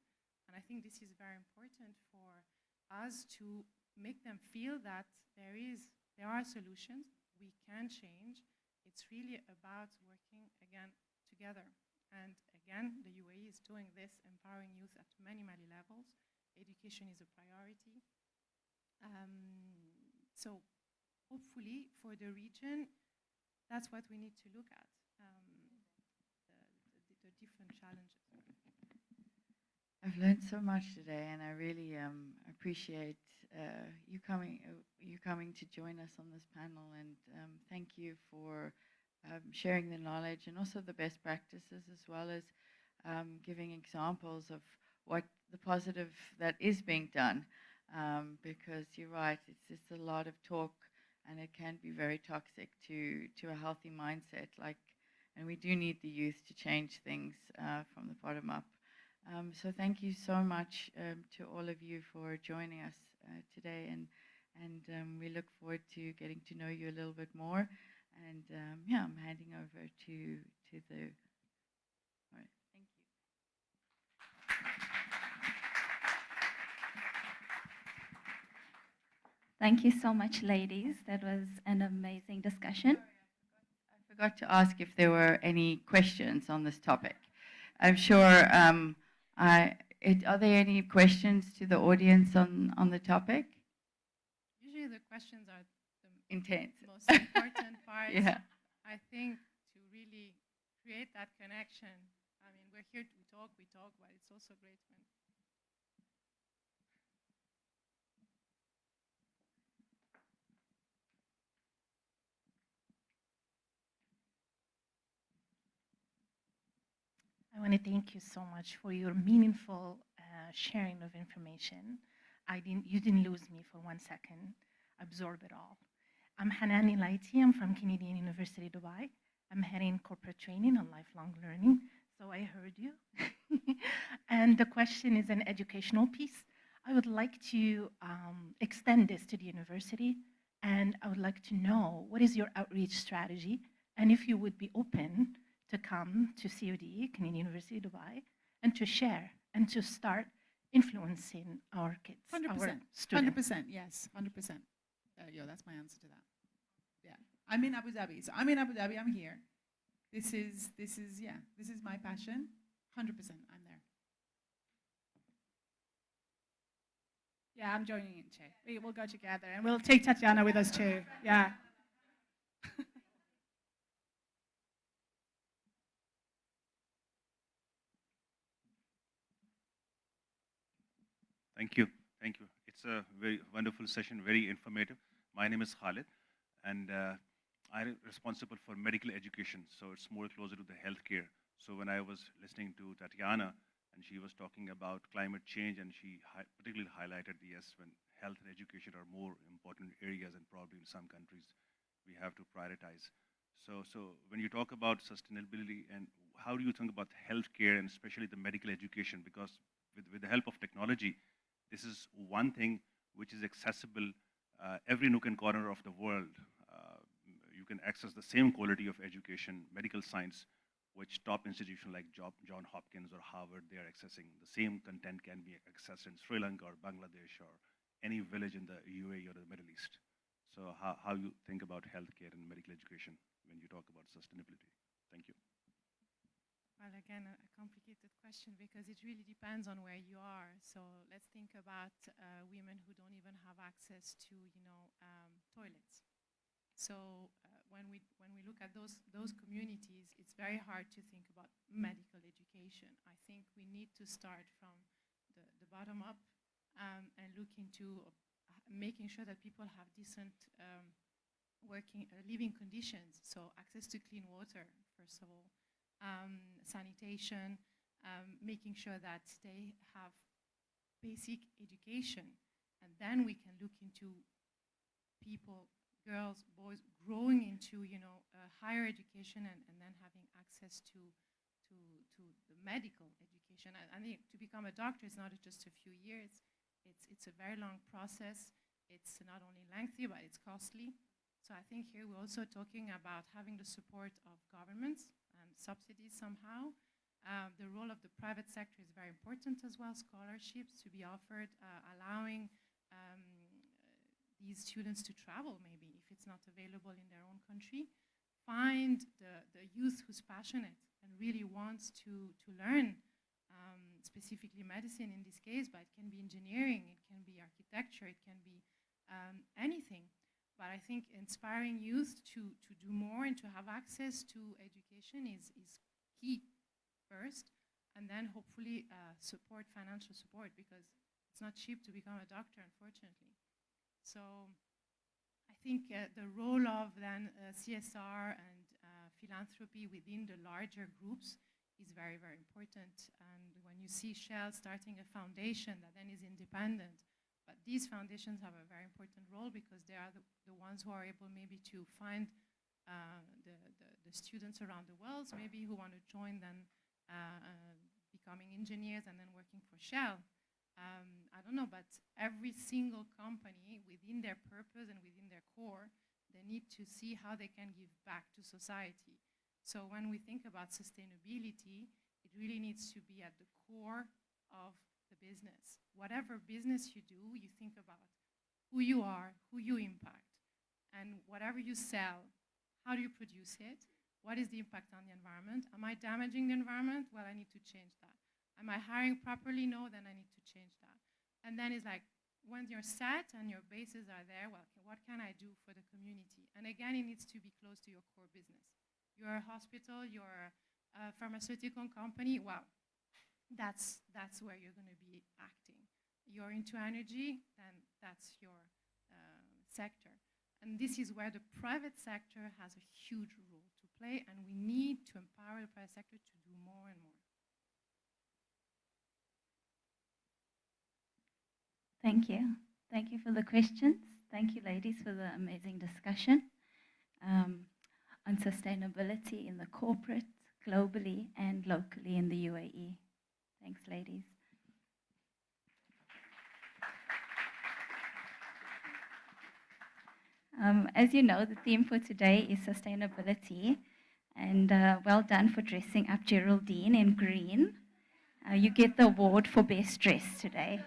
And I think this is very important for us to make them feel that there are solutions, we can change. It's really about working, again, together. And again, the UAE is doing this, empowering youth at many, many levels. Education is a priority. So hopefully for the region, that's what we need to look at, the different challenges. I've learned so much today, and I really appreciate you coming to join us on this panel. And thank you for sharing the knowledge and also the best practices, as well as giving examples of what the positive that is being done. Because you're right, it's just a lot of talk, and it can be very toxic to a healthy mindset. And we do need the youth to change things from the bottom up. So thank you so much to all of you for joining us today, and we look forward to getting to know you a little bit more. And yeah, I'm handing over to the. All right, thank you. Thank you so much, ladies. That was an amazing discussion. I forgot to ask if there were any questions on this topic. I'm sure. Are there any questions to the audience on the topic? Usually the questions are the Intense. most important part. Yeah. I think to really create that connection. I mean, we're here to talk, but it's also great when. I want to thank you so much for your meaningful sharing of information. You didn't lose me for 1 second. Absorb it all. I'm Hanani Laiti. I'm from Canadian University, Dubai. I'm heading corporate training and lifelong learning. So I heard you. And the question is an educational piece. I would like to extend this to the university, and I would like to know what is your outreach strategy, and if you would be open to come to CUD, Canadian University, Dubai, and to share and to start influencing our kids, 100%. our students. 100%, yes, 100%. That's my answer to that. Yeah, I'm in Abu Dhabi. So I'm in Abu Dhabi, I'm here. This is my passion. 100%, I'm there. Yeah, I'm joining in too. We will go together, and we'll take Tatiana with us too. Yeah. Thank you. Thank you. It's a very wonderful session, very informative. My name is Khalid, and I'm responsible for medical education, so it's more closer to the healthcare. So when I was listening to Tatiana, and she was talking about climate change, and she particularly highlighted, yes, when health and education are more important areas, and probably in some countries, we have to prioritize. So when you talk about sustainability, and how do you think about healthcare, and especially the medical education, because with the help of technology, this is one thing which is accessible every nook and corner of the world. You can access the same quality of education, medical science, which top institutions like John Hopkins or Harvard, they are accessing. The same content can be accessed in Sri Lanka or Bangladesh or any village in the UAE or the Middle East. So how you think about healthcare and medical education when you talk about sustainability? Thank you. Well, again, a complicated question because it really depends on where you are. So let's think about women who don't even have access to, toilets. So when we look at those communities, it's very hard to think about medical education. I think we need to start from the bottom up and look into making sure that people have decent living conditions. So access to clean water, first of all, sanitation, making sure that they have basic education, and then we can look into people, girls, boys, growing into higher education and then having access to the medical education. I think to become a doctor is not just a few years. It's a very long process. It's not only lengthy, but it's costly. So I think here we're also talking about having the support of governments and subsidies somehow. The role of the private sector is very important as well, scholarships to be offered, allowing these students to travel maybe if it's not available in their own country. Find the youth who's passionate and really wants to learn, specifically medicine in this case, but it can be engineering, it can be architecture, it can be anything. But I think inspiring youth to do more and to have access to education is key first, and then hopefully financial support, because it's not cheap to become a doctor, unfortunately. So I think the role of then CSR and philanthropy within the larger groups is very, very important. And when you see Shell starting a foundation that then is independent, but these foundations have a very important role because they are the ones who are able maybe to find the students around the world, maybe who want to join then becoming engineers and then working for Shell. I don't know, but every single company within their purpose and within their core, they need to see how they can give back to society. So when we think about sustainability, it really needs to be at the core of the business. Whatever business you do, you think about who you are, who you impact, and whatever you sell, how do you produce it? What is the impact on the environment? Am I damaging the environment? Well, I need to change that. Am I hiring properly? No, then I need to change that. And then it's like, when you're set and your bases are there, well, what can I do for the community? And again, it needs to be close to your core business. You're a hospital, you're a pharmaceutical company, well, that's where you're going to be acting. You're into energy, then that's your sector. And this is where the private sector has a huge role to play, and we need to empower the private sector to do more and more. Thank you. Thank you for the questions. Thank you, ladies, for the amazing discussion on sustainability in the corporate, globally, and locally in the UAE. Thanks, ladies. As you know, the theme for today is sustainability, and well done for dressing up Geraldine in green. You get the award for best dress today.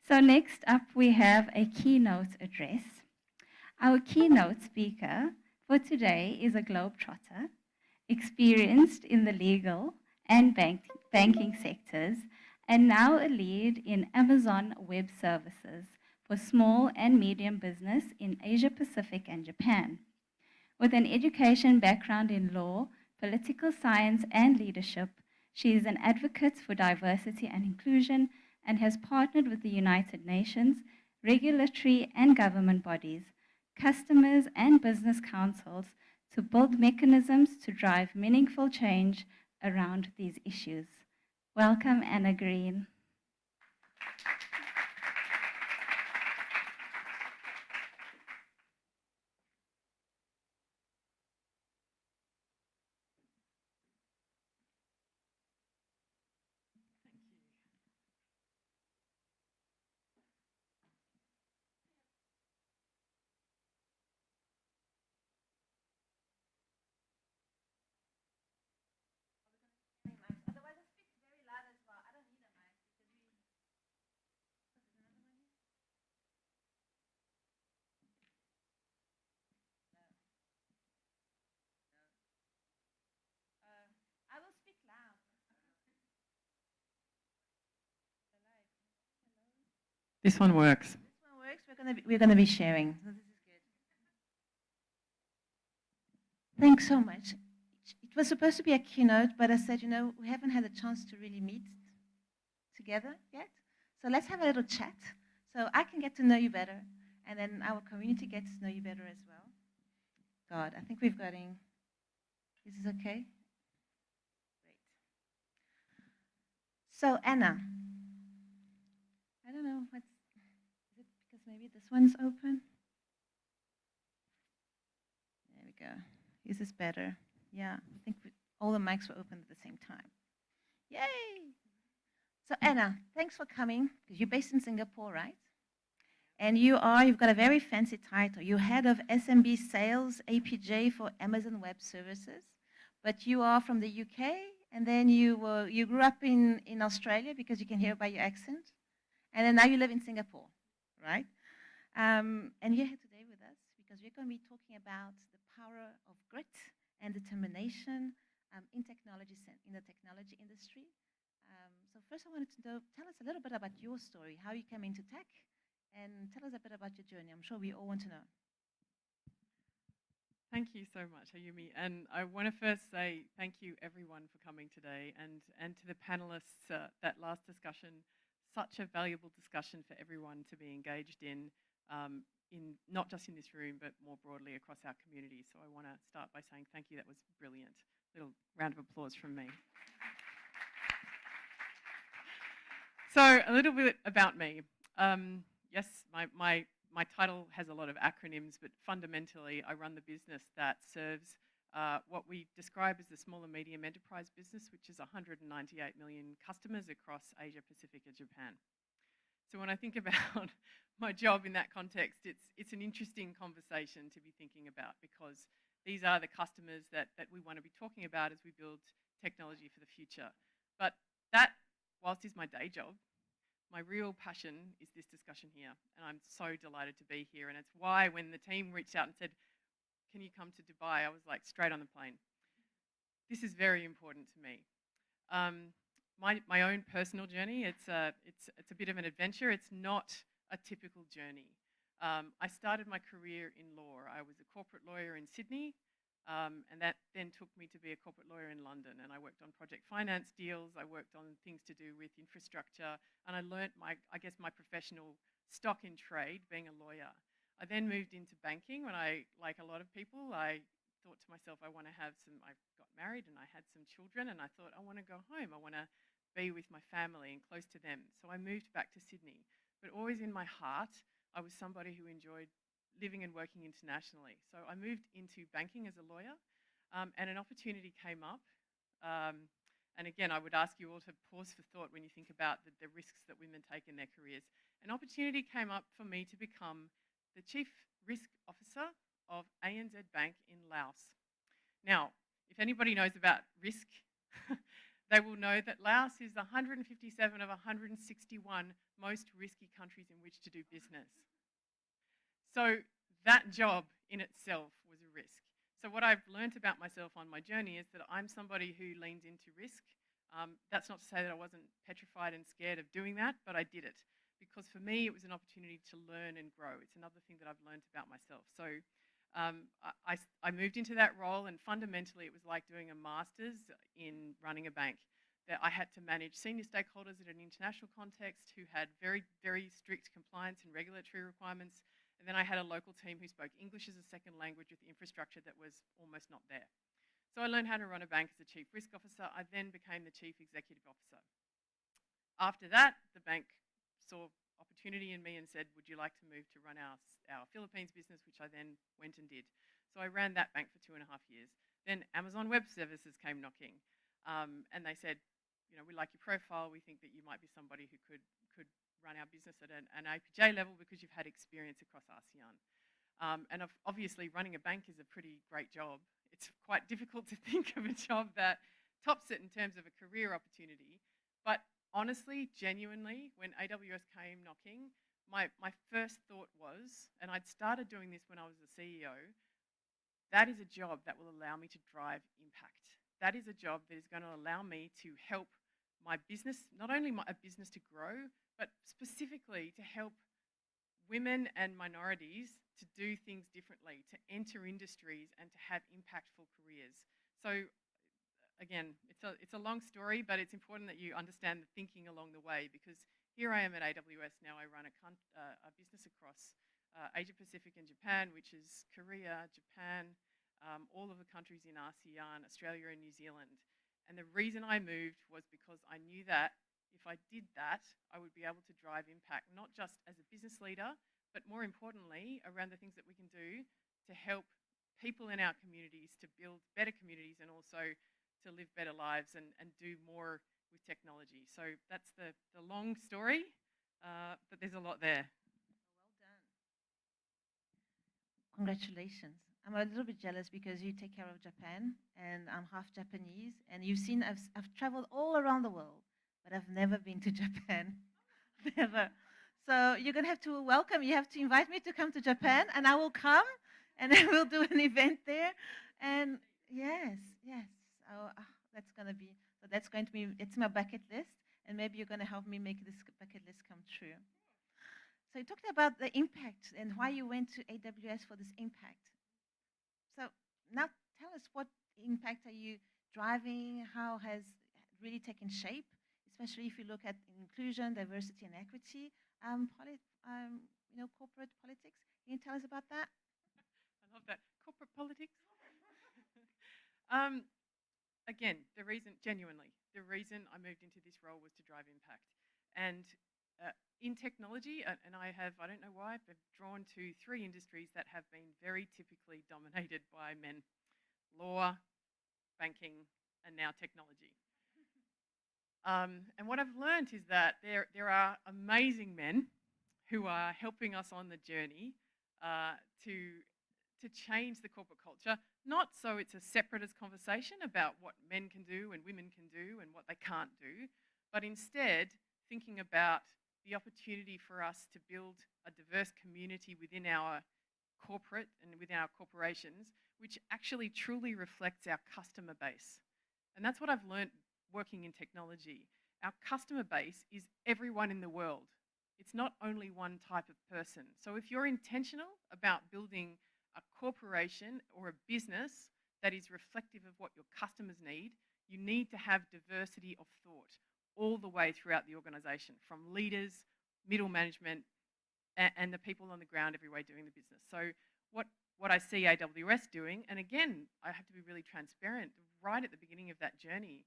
So next up, we have a keynote address. Our keynote speaker for today is a globetrotter, experienced in the legal and banking sectors, and now a lead in Amazon Web Services for small and medium business in Asia Pacific and Japan. With an education background in law, political science, and leadership, she is an advocate for diversity and inclusion and has partnered with the United Nations, regulatory and government bodies, customers, and business councils to build mechanisms to drive meaningful change around these issues. Welcome, Anna Green. This one works. This one works. We're gonna be sharing. So this is good. Thanks so much. It was supposed to be a keynote, but I said, we haven't had a chance to really meet together yet. So let's have a little chat so I can get to know you better, and then our community gets to know you better as well. God, I think we've got in. Is this okay? Great. So Anna, I don't know is it because maybe this one's open? There we go. Is this better? Yeah, I think all the mics were open at the same time. Yay! So Anna, thanks for coming, because you're based in Singapore, right? And you've got a very fancy title. You're head of SMB sales, APJ for Amazon Web Services, but you are from the UK, and then you grew up in Australia, because you can hear by your accent, and then now you live in Singapore, right? And you're here today with us because we're going to be talking about the power of grit and determination in the technology industry. So first I wanted to know, tell us a little bit about your story, how you came into tech, and tell us a bit about your journey. I'm sure we all want to know. Thank you so much, Ayumi. And I want to first say thank you, everyone, for coming today, and to the panelists, that last discussion, such a valuable discussion for everyone to be engaged in not just in this room, but more broadly across our community. So I want to start by saying thank you. That was brilliant. Little round of applause from me. So a little bit about me. Yes, my title has a lot of acronyms, but fundamentally I run the business that serves what we describe as the small and medium enterprise business, which is 198 million customers across Asia, Pacific and Japan. So when I think about my job in that context, it's an interesting conversation to be thinking about, because these are the customers that we want to be talking about as we build technology for the future. But that, whilst is my day job, my real passion is this discussion here, and I'm so delighted to be here. And it's why when the team reached out and said, can you come to Dubai, I was like straight on the plane. This is very important to me. My own personal journey, it's a bit of an adventure. It's not a typical journey. I started my career in law. I was a corporate lawyer in Sydney, and that then took me to be a corporate lawyer in London. And I worked on project finance deals. I worked on things to do with infrastructure, and I learnt my professional stock in trade being a lawyer. I then moved into banking when like a lot of people, I thought to myself, I got married and I had some children, and I thought, I want to go home. I want to be with my family and close to them. So I moved back to Sydney. But always in my heart, I was somebody who enjoyed living and working internationally. So I moved into banking as a lawyer, and an opportunity came up. And again, I would ask you all to pause for thought when you think about the risks that women take in their careers. An opportunity came up for me to become the Chief Risk Officer of ANZ Bank in Laos. Now, if anybody knows about risk, they will know that Laos is 157 of 161 most risky countries in which to do business. So that job in itself was a risk. So what I've learnt about myself on my journey is that I'm somebody who leans into risk. That's not to say that I wasn't petrified and scared of doing that, but I did it. Because for me, it was an opportunity to learn and grow. It's another thing that I've learned about myself. So I moved into that role, and fundamentally it was like doing a master's in running a bank. That I had to manage senior stakeholders in an international context who had very, very strict compliance and regulatory requirements. And then I had a local team who spoke English as a second language with infrastructure that was almost not there. So I learned how to run a bank as a chief risk officer. I then became the chief executive officer. After that, the bank saw opportunity in me and said, would you like to move to run our Philippines business, which I then went and did. So I ran that bank for 2.5 years. Then Amazon Web Services came knocking, and they said, we like your profile. We think that you might be somebody who could run our business at an APJ level because you've had experience across ASEAN. And obviously running a bank is a pretty great job. It's quite difficult to think of a job that tops it in terms of a career opportunity. But honestly, genuinely, when AWS came knocking, my first thought was, and I'd started doing this when I was the CEO, that is a job that will allow me to drive impact. That is a job that is going to allow me to help my business, not only a business to grow, but specifically to help women and minorities to do things differently, to enter industries and to have impactful careers. So again, it's a long story, but it's important that you understand the thinking along the way, because here I am at AWS now. I run a business across Asia Pacific and Japan, which is Korea, Japan, all of the countries in ASEAN, Australia and New Zealand. And the reason I moved was because I knew that if I did that, I would be able to drive impact, not just as a business leader, but more importantly, around the things that we can do to help people in our communities to build better communities and also to live better lives and do more with technology. So that's the long story, but there's a lot there. Well done. Congratulations. I'm a little bit jealous because you take care of Japan and I'm half Japanese, and you've seen I've traveled all around the world, but I've never been to Japan. Never. So you're going to have to you have to invite me to come to Japan, and I will come and I will do an event there. And yes. So that's going to be, it's my bucket list, and maybe you're going to help me make this bucket list come true. So you talked about the impact and why you went to AWS for this impact. So now tell us, what impact are you driving? How has it really taken shape, especially if you look at inclusion, diversity, and equity, corporate politics? Can you tell us about that? I love that. Corporate politics. Again, the reason I moved into this role was to drive impact. And in technology, and I don't know why, but I've drawn to 3 industries that have been very typically dominated by men: law, banking, and now technology. And what I've learned is that there are amazing men who are helping us on the journey to change the corporate culture, not so it's a separatist conversation about what men can do and women can do and what they can't do, but instead thinking about the opportunity for us to build a diverse community within our corporate and within our corporations, which actually truly reflects our customer base. And that's what I've learned working in technology. Our customer base is everyone in the world. It's not only one type of person. So if you're intentional about building a corporation or a business that is reflective of what your customers need, you need to have diversity of thought all the way throughout the organization, from leaders, middle management, and the people on the ground every way doing the business. So what I see AWS doing, and again, I have to be really transparent, right at the beginning of that journey,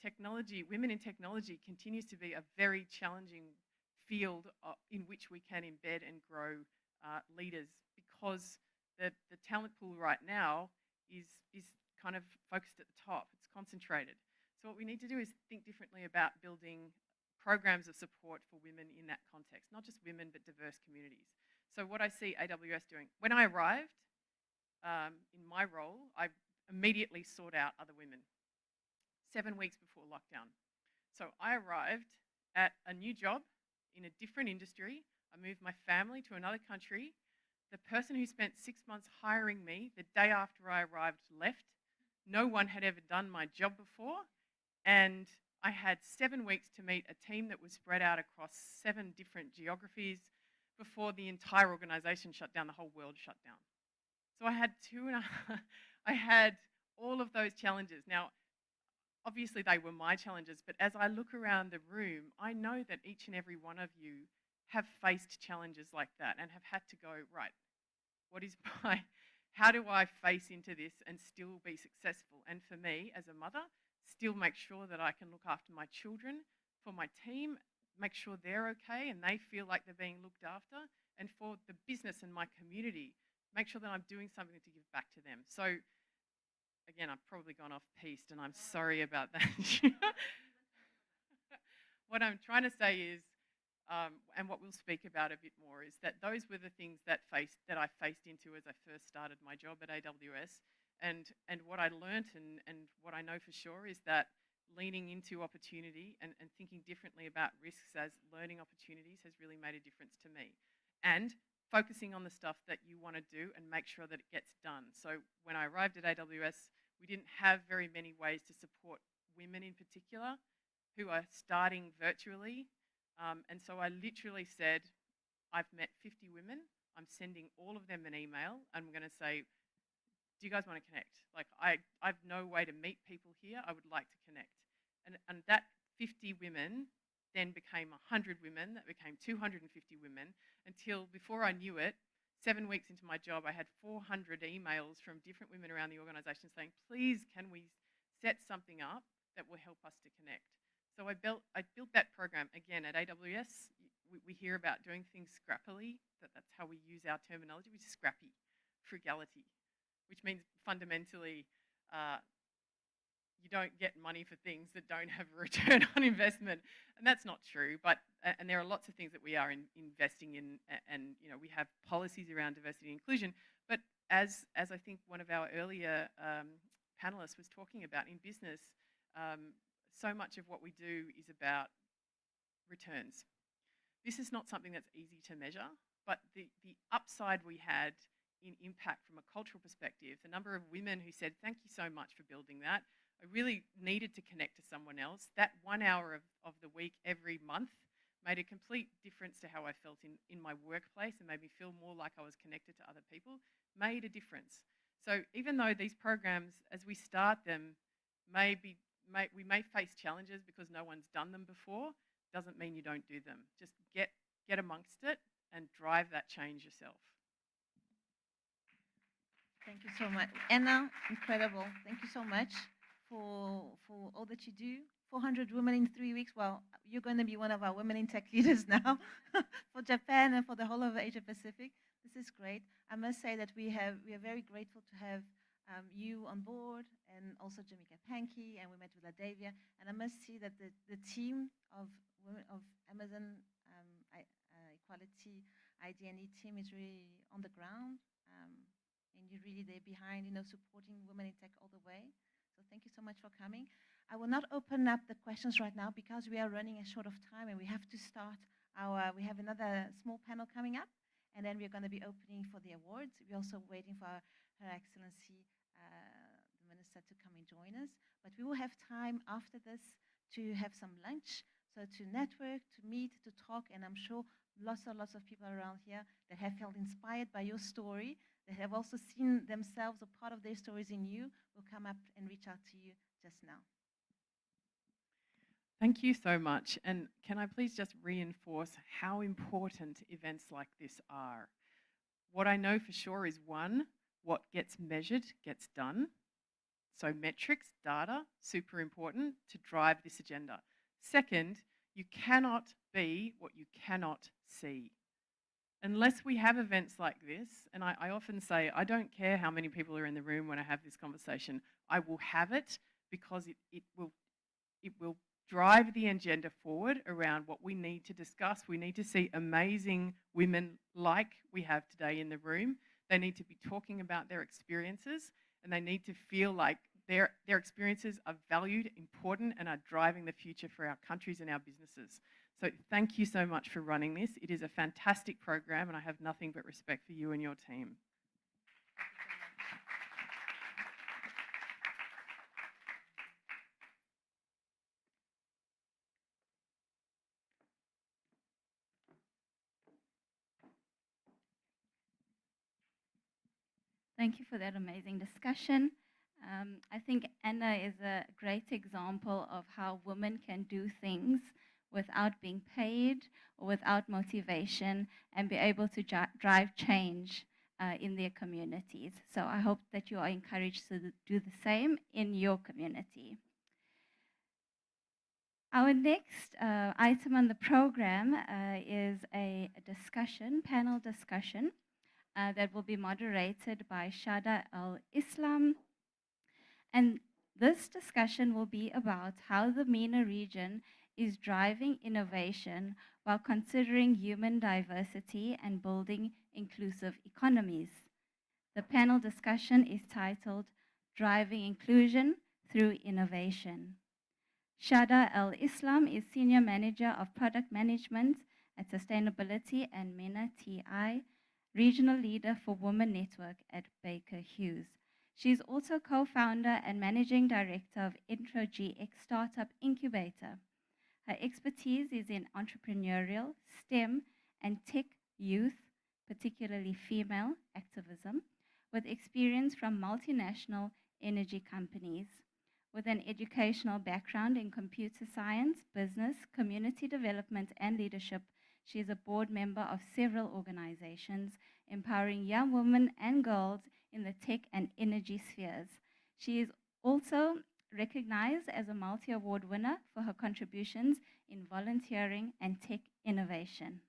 technology, women in technology continues to be a very challenging field in which we can embed and grow leaders, because the talent pool right now is kind of focused at the top. It's concentrated. So what we need to do is think differently about building programs of support for women in that context, not just women, but diverse communities. So what I see AWS doing, when I arrived in my role, I immediately sought out other women 7 weeks before lockdown. So I arrived at a new job in a different industry. I moved my family to another country. The person who spent 6 months hiring me the day after I arrived left. No one had ever done my job before. And I had 7 weeks to meet a team that was spread out across 7 different geographies before the entire organization shut down, the whole world shut down. So I had I had all of those challenges. Now, obviously they were my challenges, but as I look around the room, I know that each and every one of you have faced challenges like that and have had to go, right, how do I face into this and still be successful? And for me, as a mother, still make sure that I can look after my children, for my team, make sure they're okay and they feel like they're being looked after, and for the business and my community, make sure that I'm doing something to give back to them. So again, I've probably gone off piste and I'm sorry about that. What I'm trying to say is, and what we'll speak about a bit more, is that those were the things that I faced into as I first started my job at AWS. And what I learnt and what I know for sure is that leaning into opportunity and thinking differently about risks as learning opportunities has really made a difference to me. And focusing on the stuff that you want to do and make sure that it gets done. So when I arrived at AWS, we didn't have very many ways to support women in particular who are starting virtually. And so I literally said, I've met 50 women. I'm sending all of them an email. And I'm going to say, do you guys want to connect? Like, I've no way to meet people here. I would like to connect. And that 50 women then became 100 women. That became 250 women until before I knew it, 7 weeks into my job, I had 400 emails from different women around the organisation saying, please, can we set something up that will help us to connect? So I built that program. Again, at AWS, we hear about doing things scrappily. That's how we use our terminology, which is scrappy, frugality, which means fundamentally you don't get money for things that don't have a return on investment. And that's not true, and there are lots of things that we are investing in, and we have policies around diversity and inclusion. But as I think one of our earlier panelists was talking about, in business, so much of what we do is about returns. This is not something that's easy to measure, but the upside we had in impact from a cultural perspective, the number of women who said, thank you so much for building that. I really needed to connect to someone else. That 1 hour of the week every month made a complete difference to how I felt in my workplace and made me feel more like I was connected to other people, made a difference. So even though these programs, as we start them, we may face challenges because no one's done them before, doesn't mean you don't do them. Just get amongst it and drive that change yourself. Thank you so much. Anna, incredible. Thank you so much for all that you do. 400 women in 3 weeks. Well, you're going to be one of our women in tech leaders now for Japan and for the whole of Asia Pacific. This is great. I must say that we are very grateful to have you on board, and also Jamika Pankey, and we met with Adavia. And I must say that the team of Amazon Equality ID&E team is really on the ground, and you're really there behind, supporting women in tech all the way. So thank you so much for coming. I will not open up the questions right now because we are running short of time, and we have to start we have another small panel coming up, and then we're going to be opening for the awards. We're also waiting for Her Excellency, the Minister, to come and join us. But we will have time after this to have some lunch, so to network, to meet, to talk, and I'm sure lots of people around here that have felt inspired by your story, that have also seen themselves or part of their stories in you, will come up and reach out to you just now. Thank you so much. And can I please just reinforce how important events like this are? What I know for sure is, one, what gets measured gets done. So metrics, data, super important to drive this agenda. Second, you cannot be what you cannot see. Unless we have events like this, and I often say, I don't care how many people are in the room when I have this conversation, I will have it because it will drive the agenda forward around what we need to discuss. We need to see amazing women like we have today in the room. They need to be talking about their experiences, and they need to feel like their experiences are valued, important, and are driving the future for our countries and our businesses. So thank you so much for running this. It is a fantastic program, and I have nothing but respect for you and your team. Thank you for that amazing discussion. I think Anna is a great example of how women can do things without being paid or without motivation and be able to drive change in their communities. So I hope that you are encouraged to do the same in your community. Our next item on the program is a panel discussion that will be moderated by Shada Al-Islam. And this discussion will be about how the MENA region is driving innovation while considering human diversity and building inclusive economies. The panel discussion is titled Driving Inclusion Through Innovation. Shada Al-Islam is Senior Manager of Product Management at Sustainability and MENA TI, Regional Leader for Women Network at Baker Hughes. She is also co-founder and Managing Director of IntroGX Startup Incubator. Her expertise is in entrepreneurial, STEM, and tech youth, particularly female activism, with experience from multinational energy companies. With an educational background in computer science, business, community development, and leadership, she is a board member of several organizations empowering young women and girls in the tech and energy spheres. She is also recognized as a multi-award winner for her contributions in volunteering and tech innovation.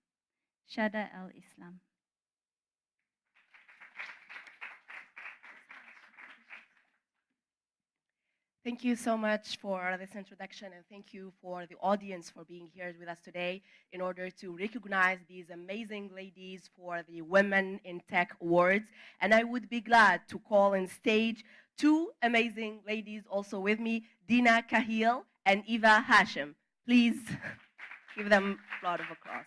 Shada al-Islam. Thank you so much for this introduction, and thank you for the audience for being here with us today in order to recognize these amazing ladies for the Women in Tech Awards. And I would be glad to call on stage two amazing ladies also with me, Dina Kahil and Eva Hashim. Please give them a round of applause.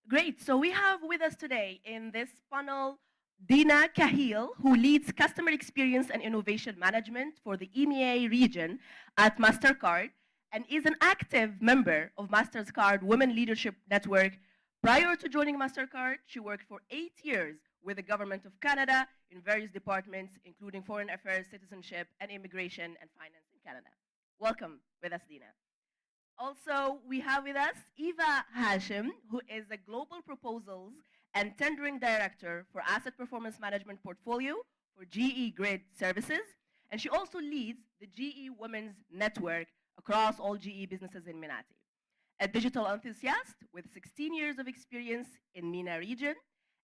Great. So we have with us today in this panel Dina Kahil, who leads Customer Experience and Innovation Management for the EMEA region at MasterCard and is an active member of MasterCard Women Leadership Network. Prior to joining MasterCard, she worked for 8 years with the Government of Canada in various departments, including Foreign Affairs, Citizenship, and Immigration and Finance in Canada. Welcome with us, Dina. Also, we have with us Eva Hashim, who is the Global Proposals and Tendering Director for Asset Performance Management Portfolio for GE Grid Services. And she also leads the GE Women's Network across all GE businesses in Minati. A digital enthusiast with 16 years of experience in MENA region,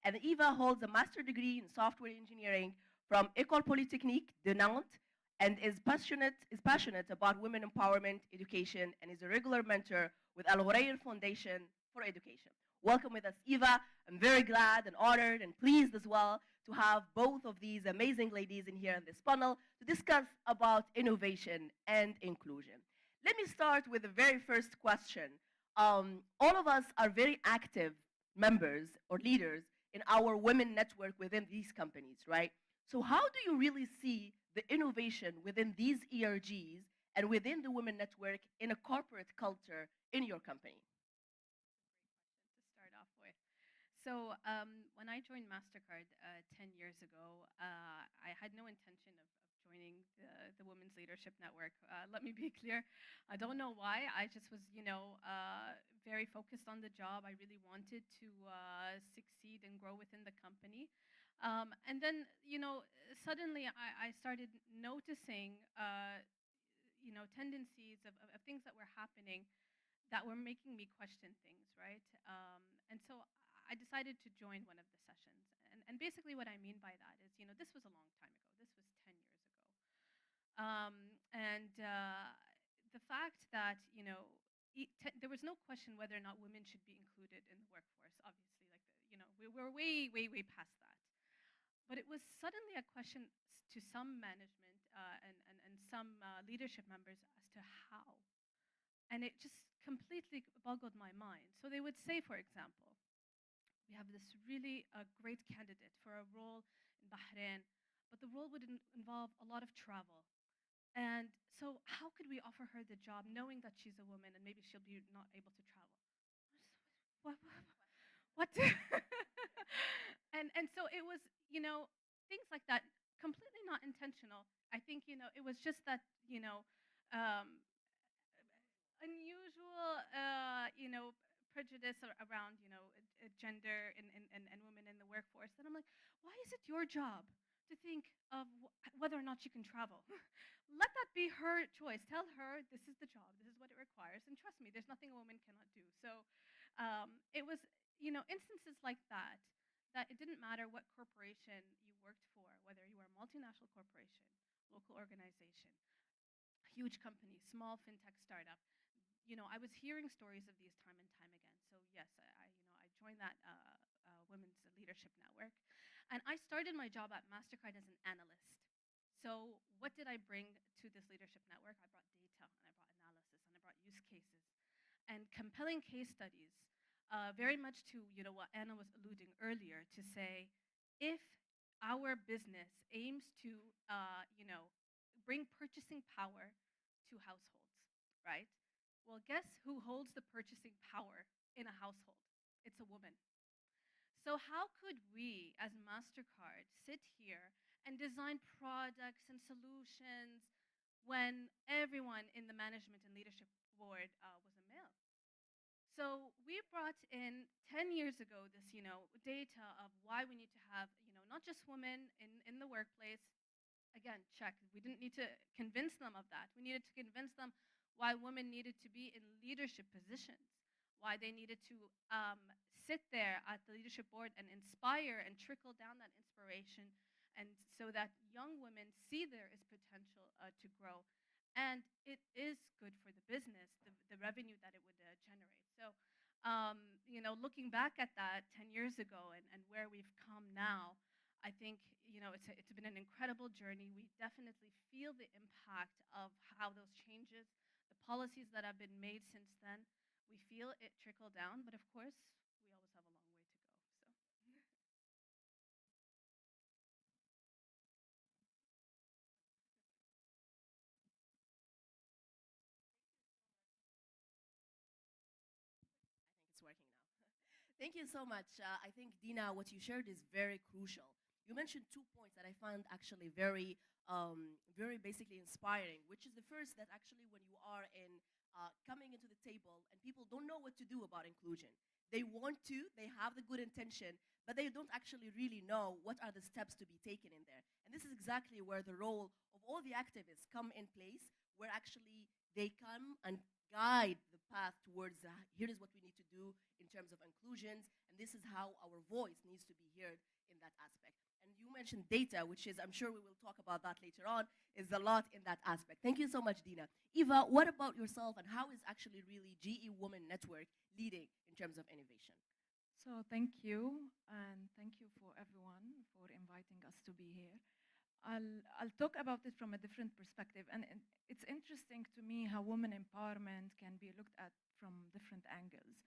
and Eva holds a master's degree in software engineering from École Polytechnique de Nantes and is passionate about women empowerment, education, and is a regular mentor with Al Ghurair Foundation for Education. Welcome with us, Eva. I'm very glad and honored and pleased as well to have both of these amazing ladies in here in this panel to discuss about innovation and inclusion. Let me start with the very first question. All of us are very active members or leaders in our women network within these companies, right? So how do you really see the innovation within these ERGs and within the women network in a corporate culture in your company? To start off with. So when I joined MasterCard 10 years ago, I had no intention of joining the Women's Leadership Network. Let me be clear. I don't know why. I just was, very focused on the job. I really wanted to succeed and grow within the company. And then, suddenly I started noticing, tendencies of things that were happening that were making me question things, right? And so I decided to join one of the sessions. And basically what I mean by that is, this was a long time ago. This was 10 years ago. The fact that, there was no question whether or not women should be included in the workforce, obviously. We were way, way, way past that. But it was suddenly a question to some management and some leadership members as to how. And it just completely boggled my mind. So they would say, for example, we have this really great candidate for a role in Bahrain, but the role would involve a lot of travel. And so how could we offer her the job knowing that she's a woman and maybe she'll be not able to travel? What? and so it was, things like that, completely not intentional. I think, it was just that, unusual, prejudice around, gender and women in the workforce. And I'm like, why is it your job to think of whether or not she can travel? Let that be her choice. Tell her this is the job, this is what it requires. And trust me, there's nothing a woman cannot do. So it was, instances like that, that it didn't matter what corporation you worked for, whether you were a multinational corporation, local organization, huge company, small fintech startup. I was hearing stories of these time and time again. So yes, I joined that Women's Leadership Network. And I started my job at MasterCard as an analyst. So what did I bring to this leadership network? I brought data, and I brought analysis, and I brought use cases. and compelling case studies, very much to what Anna was alluding earlier, to say if our business aims to bring purchasing power to households, right? Well, guess who holds the purchasing power in a household? It's a woman. So how could we, as MasterCard, sit here and design products and solutions when everyone in the management and leadership board was a male? So we brought in 10 years ago this, data of why we need to have, not just women in the workplace. Again, check. We didn't need to convince them of that. We needed to convince them why women needed to be in leadership positions, why they needed to sit there at the leadership board and inspire and trickle down that inspiration, and so that young women see there is potential to grow. And it is good for the business, the revenue that it would generate. So, looking back at that 10 years ago and where we've come now, I think it's been an incredible journey. We definitely feel the impact of how those changes, the policies that have been made since then, we feel it trickle down. But of course, we always have a long way to go. So. I think it's working now. Thank you so much. I think, Dina, what you shared is very crucial. You mentioned 2 points that I found actually very basically inspiring, which is the first, that actually when you are coming into the table and people don't know what to do about inclusion. They want to, they have the good intention, but they don't actually really know what are the steps to be taken in there. And this is exactly where the role of all the activists come in place, where actually they come and guide the path towards here is what we need to do in terms of inclusions, and this is how our voice needs to be heard in that aspect. And you mentioned data, which is, I'm sure we will talk about that later on, is a lot in that aspect. Thank you so much, Dina. Eva, what about yourself, and how is actually really GE Women Network leading in terms of innovation? So thank you, and thank you for everyone for inviting us to be here. I'll talk about it from a different perspective, and it's interesting to me how women empowerment can be looked at from different angles.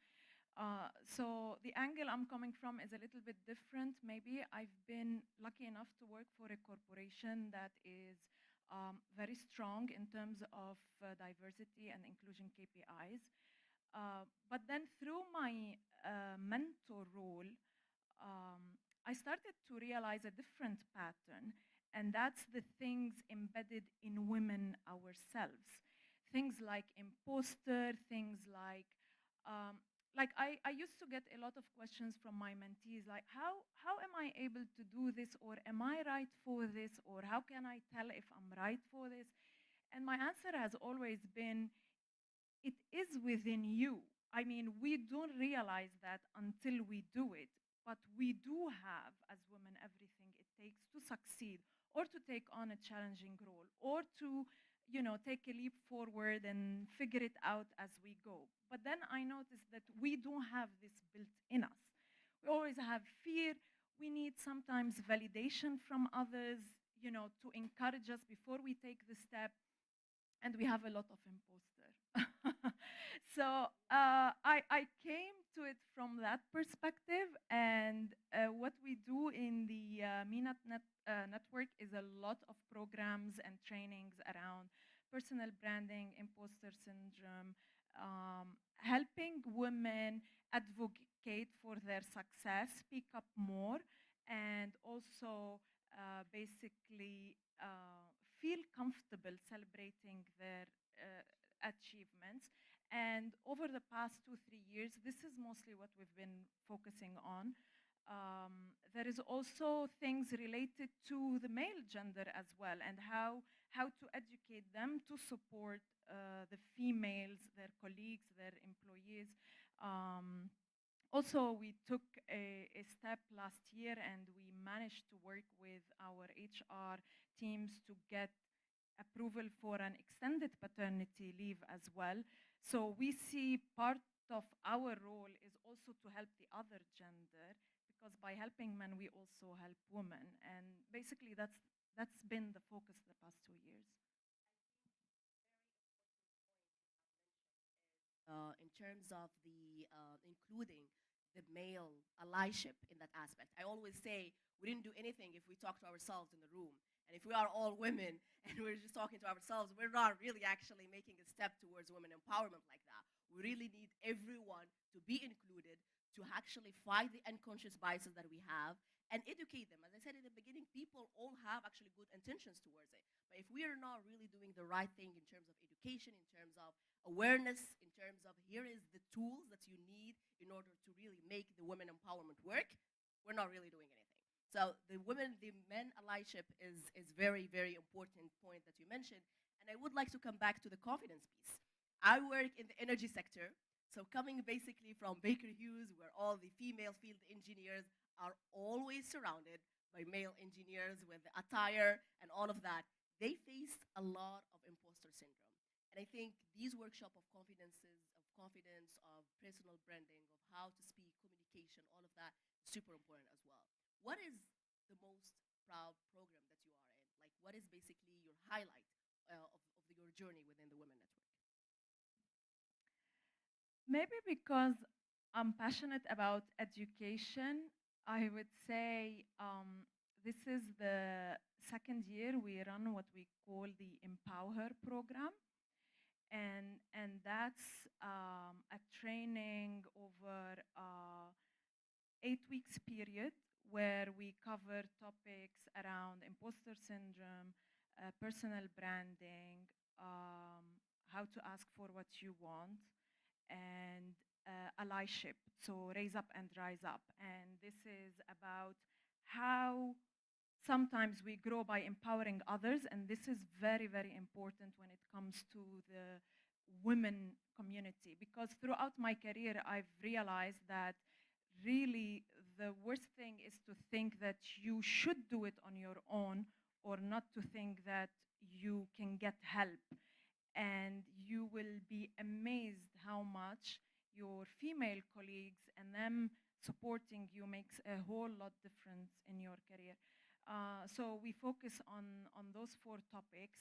So the angle I'm coming from is a little bit different. Maybe I've been lucky enough to work for a corporation that is very strong in terms of diversity and inclusion KPIs. But then through my mentor role, I started to realize a different pattern, and that's the things embedded in women ourselves. Things like imposter, things like I used to get a lot of questions from my mentees, like how am I able to do this, or am I right for this, or how can I tell if I'm right for this? And my answer has always been, it is within you. I mean, we don't realize that until we do it, but we do have, as women, everything it takes to succeed, or to take on a challenging role, or to take a leap forward and figure it out as we go. But then I noticed that we don't have this built in us. We always have fear. We need sometimes validation from others, to encourage us before we take the step. And we have a lot of imposter. So I came to it from that perspective. And what we do in the MENA network is a lot of programs and trainings around personal branding, imposter syndrome, helping women advocate for their success, speak up more, and also basically feel comfortable celebrating their achievements. And over the past 2-3 years, this is mostly what we've been focusing on. There is also things related to the male gender as well, and how to educate them to support the females, their colleagues, their employees. Also, we took a step last year, and we managed to work with our HR teams to get approval for an extended paternity leave as well. So we see part of our role is also to help the other gender, because by helping men, we also help women. And basically, that's been the focus the past 2 years. in terms of the including the male allyship in that aspect. I always say we didn't do anything if we talk to ourselves in the room. And if we are all women and we're just talking to ourselves, we're not really actually making a step towards women empowerment like that. We really need everyone to be included, to actually fight the unconscious biases that we have and educate them. As I said in the beginning, people all have actually good intentions towards it. But if we are not really doing the right thing in terms of education, in terms of awareness, in terms of here is the tools that you need in order to really make the women empowerment work, we're not really doing anything. So the men allyship is very, very important point that you mentioned. And I would like to come back to the confidence piece. I work in the energy sector. So coming basically from Baker Hughes, where all the female field engineers are always surrounded by male engineers with the attire and all of that, they face a lot of imposter syndrome. And I think these workshop of confidences, of confidence, of personal branding, of how to speak, communication, all of that, is super important as well. What is the most proud program that you are in? Like, what is basically your highlight of your journey within the Women Network? Maybe because I'm passionate about education, I would say this is the second year we run what we call the Empower program. And that's a training over 8 weeks period where we cover topics around imposter syndrome, personal branding, how to ask for what you want, and allyship, so raise up and rise up. And this is about how sometimes we grow by empowering others, and this is very, very important when it comes to the women community, because throughout my career, I've realized that really the worst thing is to think that you should do it on your own or not to think that you can get help. And you will be amazed how much your female colleagues and them supporting you makes a whole lot difference in your career. So we focus on those 4 topics.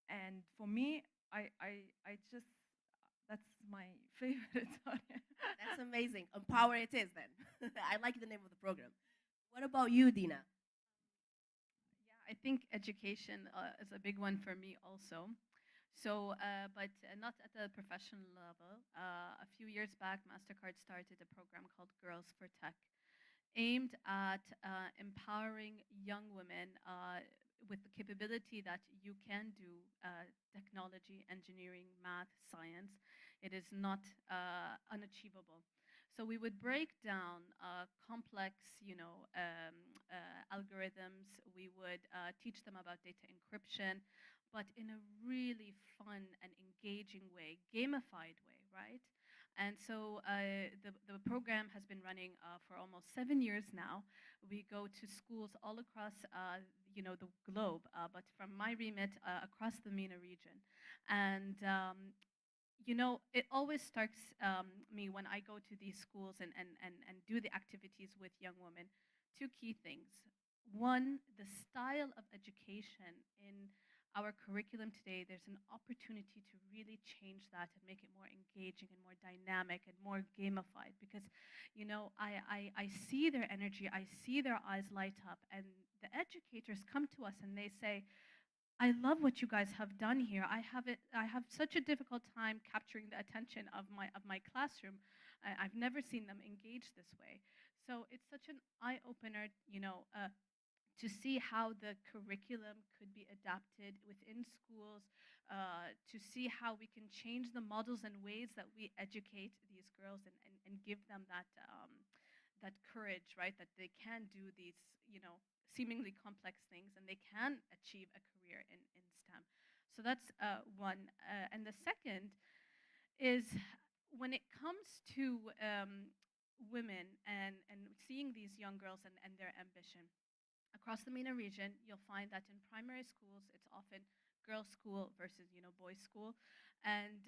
And for me, I just, that's my favorite. That's amazing. Empower it is then. I like the name of the program. What about you, Dina? Yeah, I think education is a big one for me also. So, but not at the professional level. A few years back, MasterCard started a program called Girls for Tech, aimed at empowering young women with the capability that you can do technology, engineering, math, science. It is not unachievable. So we would break down complex, algorithms. We would teach them about data encryption, but in a really fun and engaging way, gamified way, right? And so the program has been running for almost 7 years now. We go to schools all across the globe, but from my remit, across the MENA region. And it always strikes me when I go to these schools and do the activities with young women, 2 key things. One, the style of education in our curriculum today, there's an opportunity to really change that and make it more engaging and more dynamic and more gamified, because I see their energy, I see their eyes light up, and the educators come to us and they say, I love what you guys have done here. I have such a difficult time capturing the attention of my classroom. I've never seen them engage this way. So it's such an eye opener, to see how the curriculum could be adapted within schools, to see how we can change the models and ways that we educate these girls and give them that courage, right? That they can do these, seemingly complex things and they can achieve a career in STEM. So that's one. And the second is when it comes to women and seeing these young girls and their ambition. Across the MENA region, you'll find that in primary schools, it's often girls' school versus, boys' school. And,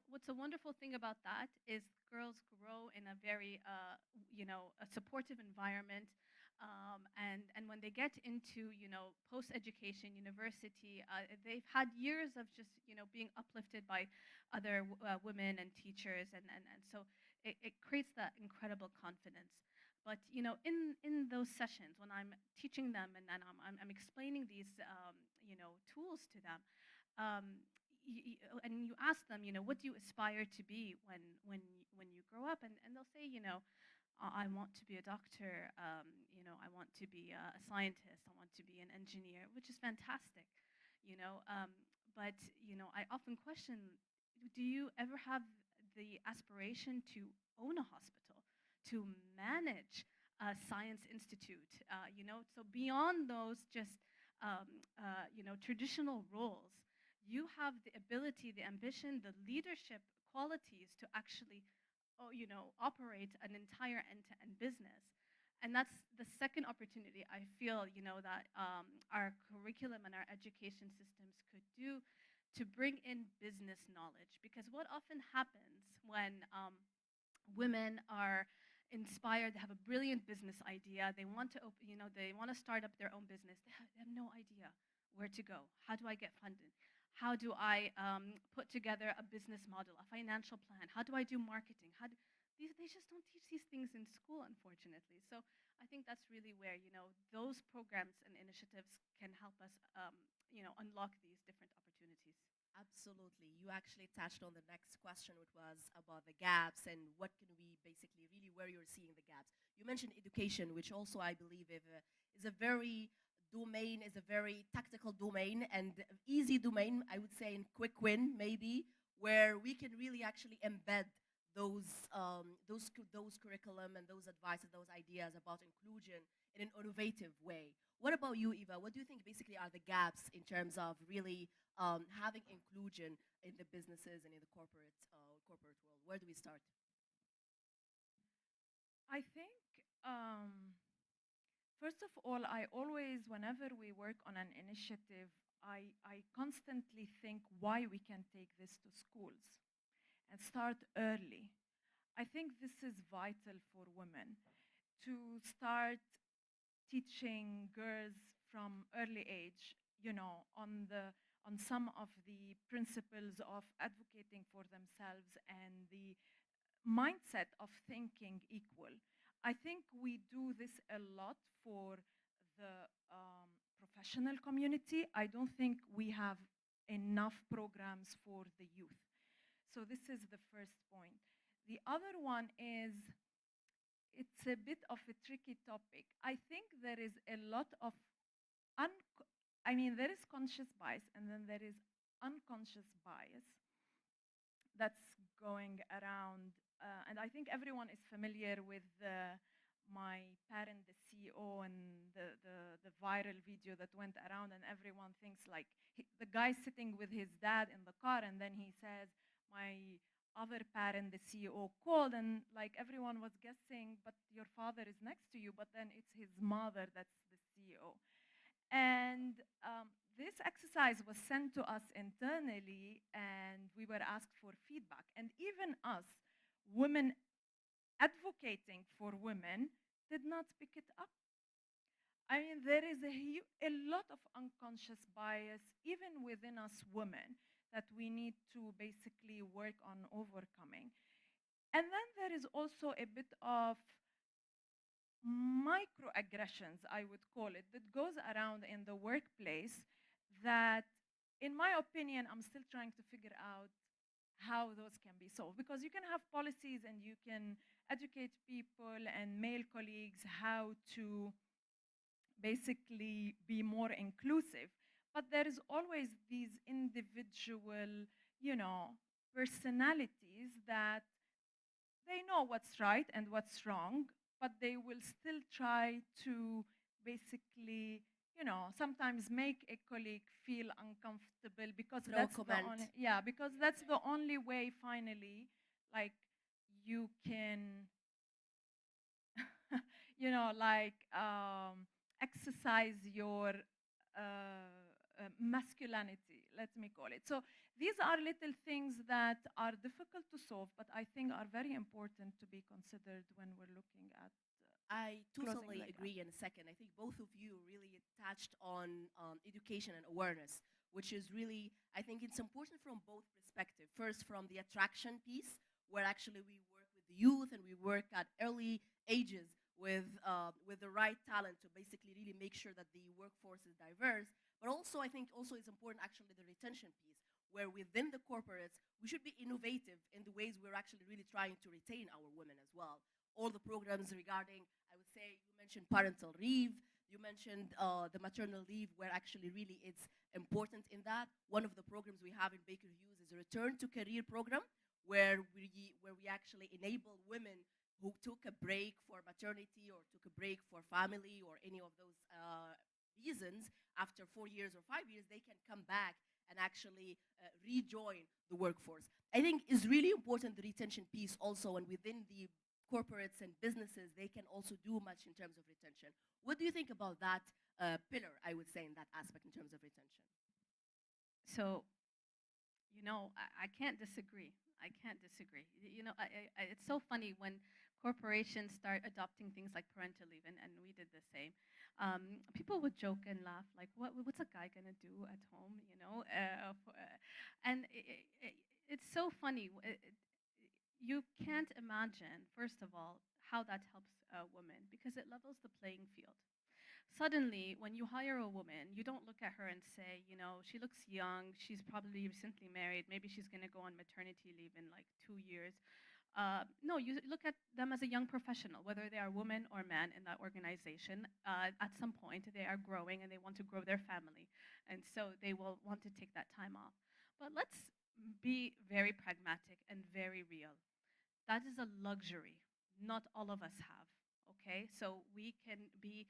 what's a wonderful thing about that is girls grow in a very, a supportive environment. And when they get into, post-education, university, they've had years of just, being uplifted by other women and teachers, and so it creates that incredible confidence. But, in those sessions, when I'm teaching them and I'm explaining these, tools to them, um, and you ask them, what do you aspire to be when you grow up? And they'll say, I want to be a doctor, I want to be a scientist, I want to be an engineer, which is fantastic, you know. But, I often question, do you ever have the aspiration to own a hospital, to manage a science institute, So beyond those just, traditional roles, you have the ability, the ambition, the leadership qualities to actually operate an entire end-to-end business. And that's the second opportunity I feel, that our curriculum and our education systems could do to bring in business knowledge. Because what often happens when women are inspired, they have a brilliant business idea, they want to they want to start up their own business, they have no idea where to go. How do I get funded? How do I put together a business model, a financial plan? How do I do marketing? They just don't teach these things in school, unfortunately. So I think that's really where, those programs and initiatives can help us, unlock these different opportunities. Absolutely. You actually touched on the next question, which was about the gaps and what can we basically really where you're seeing the gaps. You mentioned education, which also I believe is a very domain, is a very tactical domain and easy domain, I would say, in quick win maybe, where we can really actually embed those curriculum and those advices, those ideas about inclusion in an innovative way. What about you, Eva? What do you think basically are the gaps in terms of really having inclusion in the businesses and in the corporate world? Where do we start? I think, first of all, I always, whenever we work on an initiative, I constantly think why we can take this to schools and start early. I think this is vital for women to start teaching girls from early age, on some of the principles of advocating for themselves and the mindset of thinking equal. I think we do this a lot for the professional community. I don't think we have enough programs for the youth. So this is the first point. The other one is, it's a bit of a tricky topic. I think there is a lot of, there is conscious bias and then there is unconscious bias that's going around. And I think everyone is familiar with my parent, the CEO, and the viral video that went around, and everyone thinks like the guy sitting with his dad in the car, and then he says, my other parent, the CEO, called, and like everyone was guessing, but your father is next to you, but then it's his mother that's the CEO. And this exercise was sent to us internally, and we were asked for feedback. And even us, women advocating for women, did not pick it up. I mean, there is a lot of unconscious bias, even within us women, that we need to basically work on overcoming. And then there is also a bit of microaggressions, I would call it, that goes around in the workplace that, in my opinion, I'm still trying to figure out how those can be solved. Because you can have policies and you can educate people and male colleagues how to basically be more inclusive. But there is always these individual, personalities that they know what's right and what's wrong, but they will still try to basically, sometimes make a colleague feel uncomfortable because because that's the only way finally, like, you can, exercise your masculinity, let me call it. So these are little things that are difficult to solve, but I think are very important to be considered when we're looking at I closing totally the gap. agree in a second. I think both of you really touched on education and awareness, which is really, I think it's important from both perspectives. First, from the attraction piece, where actually we work with the youth and we work at early ages with the right talent to basically really make sure that the workforce is diverse. But also, I think also it's important actually the retention piece, where within the corporates, we should be innovative in the ways we're actually really trying to retain our women as well. All the programs regarding, I would say, you mentioned parental leave, you mentioned the maternal leave, where actually really it's important in that. One of the programs we have in Baker Hughes is a return to career program, where we actually enable women who took a break for maternity or took a break for family or any of those reasons, after 4 years or 5 years, they can come back and actually rejoin the workforce. I think is really important, the retention piece also, and within the corporates and businesses, they can also do much in terms of retention. What do you think about that pillar, I would say, in that aspect in terms of retention? So, you know, I can't disagree. I can't disagree. You know, it's so funny when corporations start adopting things like parental leave, and we did the same. People would joke and laugh, like, what's a guy gonna do at home, you know? And it's so funny. You can't imagine, first of all, how that helps women, because it levels the playing field. Suddenly, when you hire a woman, you don't look at her and say, you know, she looks young, she's probably recently married, maybe she's going to go on maternity leave in like 2 years. No, you look at them as a young professional, whether they are woman or man in that organization. At some point, they are growing and they want to grow their family. And so they will want to take that time off. But let's be very pragmatic and very real. That is a luxury not all of us have. Okay, so we can be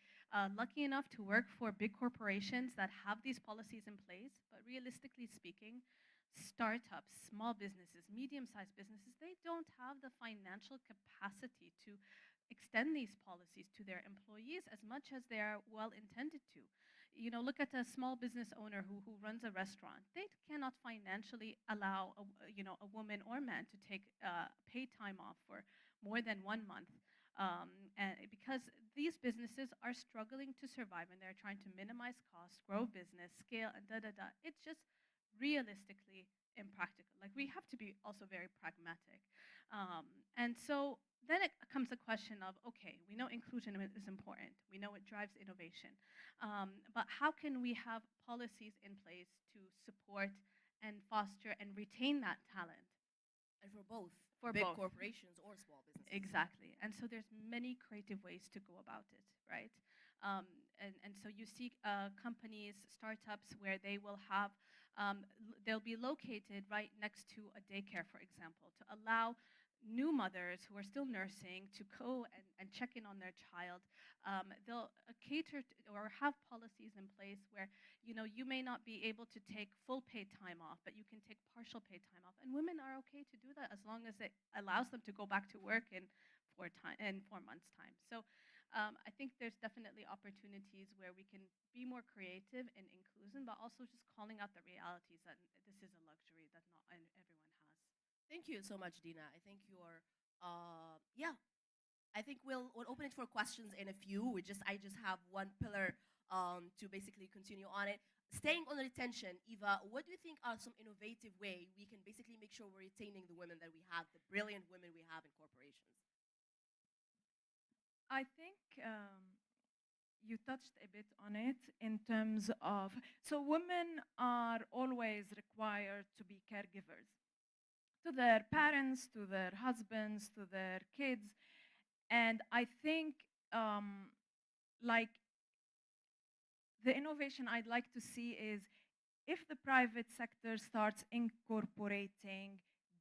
lucky enough to work for big corporations that have these policies in place, but realistically speaking, startups, small businesses, medium-sized businesses, they don't have the financial capacity to extend these policies to their employees as much as they are well intended to. You know, look at a small business owner who runs a restaurant. They cannot financially allow a woman or man to take paid time off for more than 1 month. And because these businesses are struggling to survive and they're trying to minimize costs, grow business, scale, and da-da-da. It's just realistically impractical. Like, we have to be also very pragmatic. And so then it comes the question of, okay, we know inclusion is important. We know it drives innovation. But how can we have policies in place to support and foster and retain that talent? And for both. For big both. corporations or small businesses. Exactly. And so there's many creative ways to go about it, right? And so you see companies, startups, where they will have, they'll be located right next to a daycare, for example, to allow new mothers who are still nursing to go and check in on their child. They'll cater to, or have policies in place where, you know, you may not be able to take full paid time off, but you can take partial paid time off. And women are okay to do that as long as it allows them to go back to work in 4 months' time. So I think there's definitely opportunities where we can be more creative in inclusion, but also just calling out the realities that this is a luxury that not everyone has. Thank you so much, Dina. I think you're, yeah. I think we'll open it for questions in a few. I just have one pillar to basically continue on it. Staying on retention, Eva, what do you think are some innovative way we can basically make sure we're retaining the women that we have, the brilliant women we have in corporations? I think you touched a bit on it in terms of, so women are always required to be caregivers to their parents, to their husbands, to their kids. And I think like the innovation I'd like to see is if the private sector starts incorporating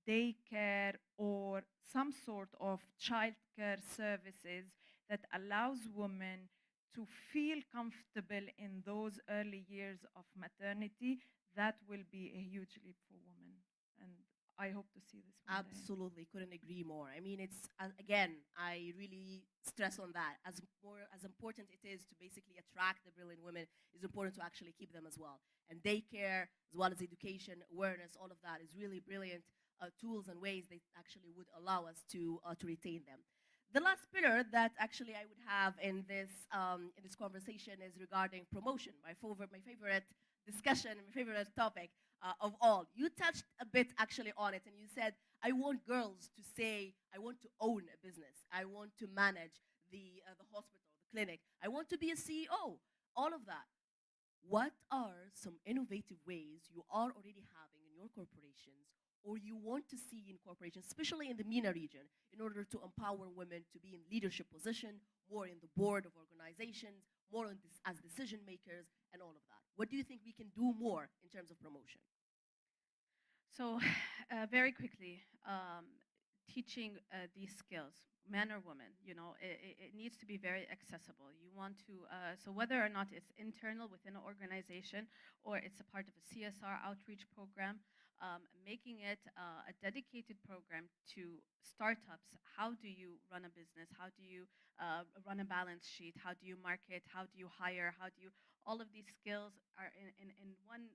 daycare or some sort of childcare services that allows women to feel comfortable in those early years of maternity, that will be a huge leap for women. And I hope to see this one day. Absolutely, couldn't agree more. I mean, it's again, I really stress on that. As important it is to basically attract the brilliant women, it's important to actually keep them as well. And daycare, as well as education, awareness, all of that is really brilliant tools and ways that actually would allow us to retain them. The last pillar that actually I would have in this conversation is regarding promotion. My favorite discussion, my favorite topic of all. You touched a bit actually on it, and you said, I want girls to say, I want to own a business. I want to manage the hospital, the clinic. I want to be a CEO, all of that. What are some innovative ways you are already having in your corporations or you want to see in corporations, especially in the MENA region, in order to empower women to be in leadership position, more in the board of organizations, more on as decision makers, and all of that? What do you think we can do more in terms of promotion? So, very quickly, teaching these skills, men or women, it needs to be very accessible. You want to, so whether or not it's internal within an organization or it's a part of a CSR outreach program, making it a dedicated program to startups. How do you run a business? How do you run a balance sheet? How do you market? How do you hire? How do you, all of these skills are in one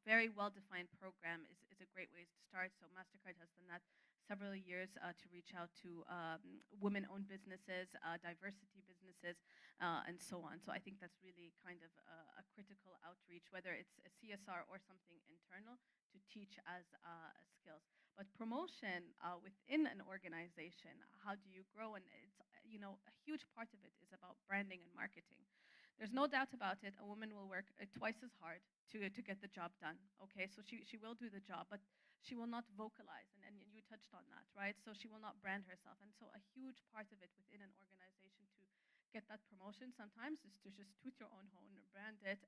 very well-defined program is a great way to start. So MasterCard has done that several years to reach out to women-owned businesses, diversity businesses, and so on. So I think that's really kind of a critical outreach, whether it's a CSR or something internal, to teach as skills. But promotion within an organization, how do you grow? And it's, a huge part of it is about branding and marketing. There's no doubt about it, a woman will work twice as hard to get the job done, okay? So she will do the job, but she will not vocalize, and you touched on that, right? So she will not brand herself. And so a huge part of it within an organization to get that promotion sometimes is to just toot your own horn, brand it,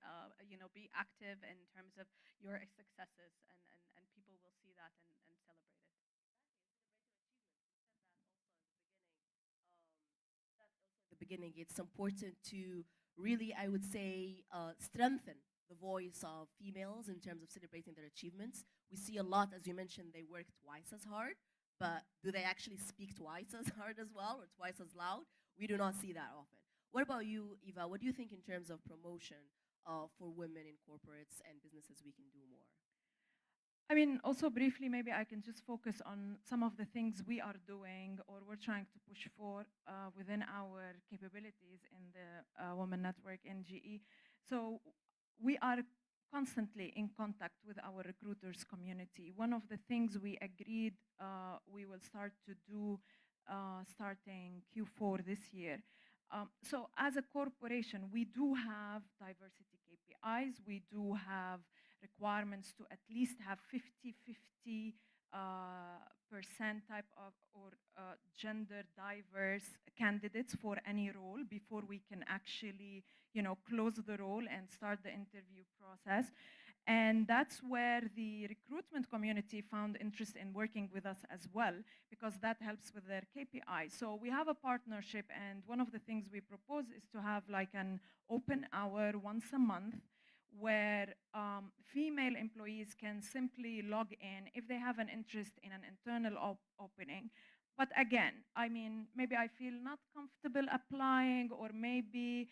be active in terms of your successes, and people will see that and celebrate it. The beginning, it's important to really, I would say, strengthen the voice of females in terms of celebrating their achievements. We see a lot, as you mentioned, they work twice as hard, but do they actually speak twice as hard as well or twice as loud? We do not see that often. What about you, Eva? What do you think in terms of promotion for women in corporates and businesses we can do more? I mean, also briefly, maybe I can just focus on some of the things we are doing or we're trying to push for within our capabilities in the Women Network NGE. So we are constantly in contact with our recruiters community. One of the things we agreed we will start to do starting Q4 this year. So as a corporation, we do have diversity KPIs. We do have requirements to at least have 50-50% type of or gender diverse candidates for any role before we can actually, close the role and start the interview process. And that's where the recruitment community found interest in working with us as well, because that helps with their KPI. So we have a partnership, and one of the things we propose is to have like an open hour once a month where female employees can simply log in if they have an interest in an internal opening. But again, I mean, maybe I feel not comfortable applying, or maybe,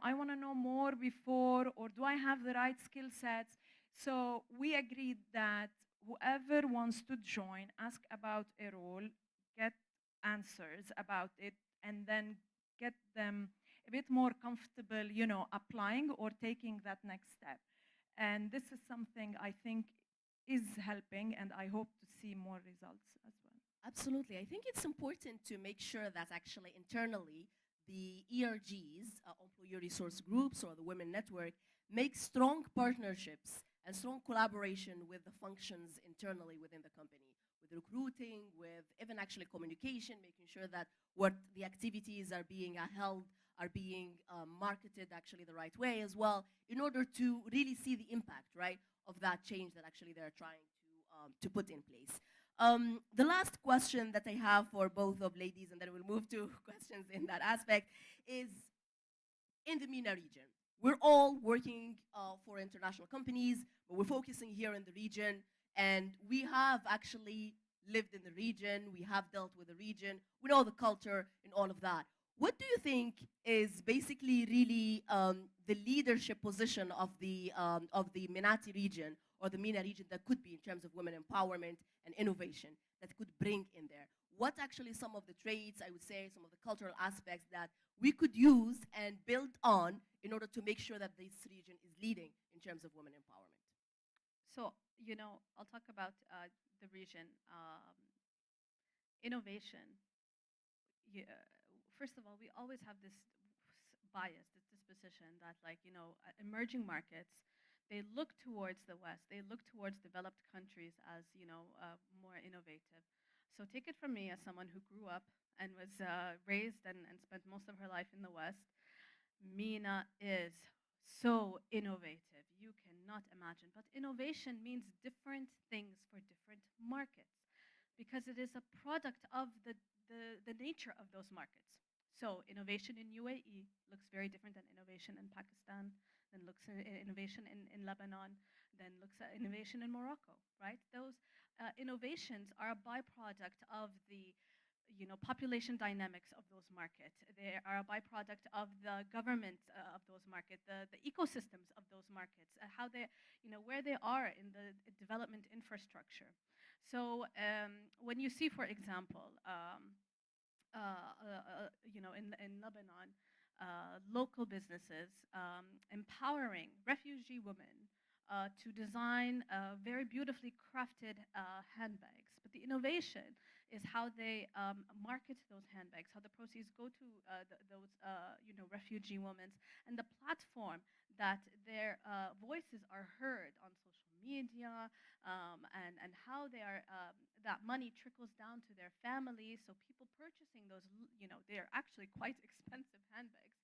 I want to know more before, or do I have the right skill sets? So we agreed that whoever wants to join, ask about a role, get answers about it, and then get them a bit more comfortable, applying or taking that next step. And this is something I think is helping, and I hope to see more results as well. Absolutely. I think it's important to make sure that actually internally the ERGs, Employee Resource Groups, or the Women Network, make strong partnerships and strong collaboration with the functions internally within the company, with recruiting, with even actually communication, making sure that what the activities are being held are being marketed actually the right way as well, in order to really see the impact, right, of that change that actually they're trying to put in place. The last question that I have for both of ladies, and then we'll move to questions in that aspect, is in the MENA region. We're all working for international companies, but we're focusing here in the region. And we have actually lived in the region, we have dealt with the region, we know the culture and all of that. What do you think is basically really the leadership position of the Menati region or the MENA region that could be in terms of women empowerment and innovation that could bring in there? What actually some of the traits, I would say, some of the cultural aspects that we could use and build on in order to make sure that this region is leading in terms of women empowerment? So, I'll talk about the region. Innovation. Yeah, first of all, we always have this bias, this disposition that, like, emerging markets, they look towards the West, they look towards developed countries as, more innovative. So take it from me as someone who grew up and was raised and spent most of her life in the West. MENA is so innovative. You cannot imagine. But innovation means different things for different markets because it is a product of the nature of those markets. So innovation in UAE looks very different than innovation in Pakistan, then looks at innovation in Lebanon, then looks at innovation in Morocco, right? Those innovations are a byproduct of the population dynamics of those markets. They are a byproduct of the government of those markets, the ecosystems of those markets, how they, where they are in the development infrastructure. So when you see, for example, in Lebanon, local businesses empowering refugee women to design very beautifully crafted handbags. But the innovation is how they market those handbags, how the proceeds go to those refugee women, and the platform that their voices are heard on social media, and how they are that money trickles down to their families. So people purchasing those, they're actually quite expensive handbags,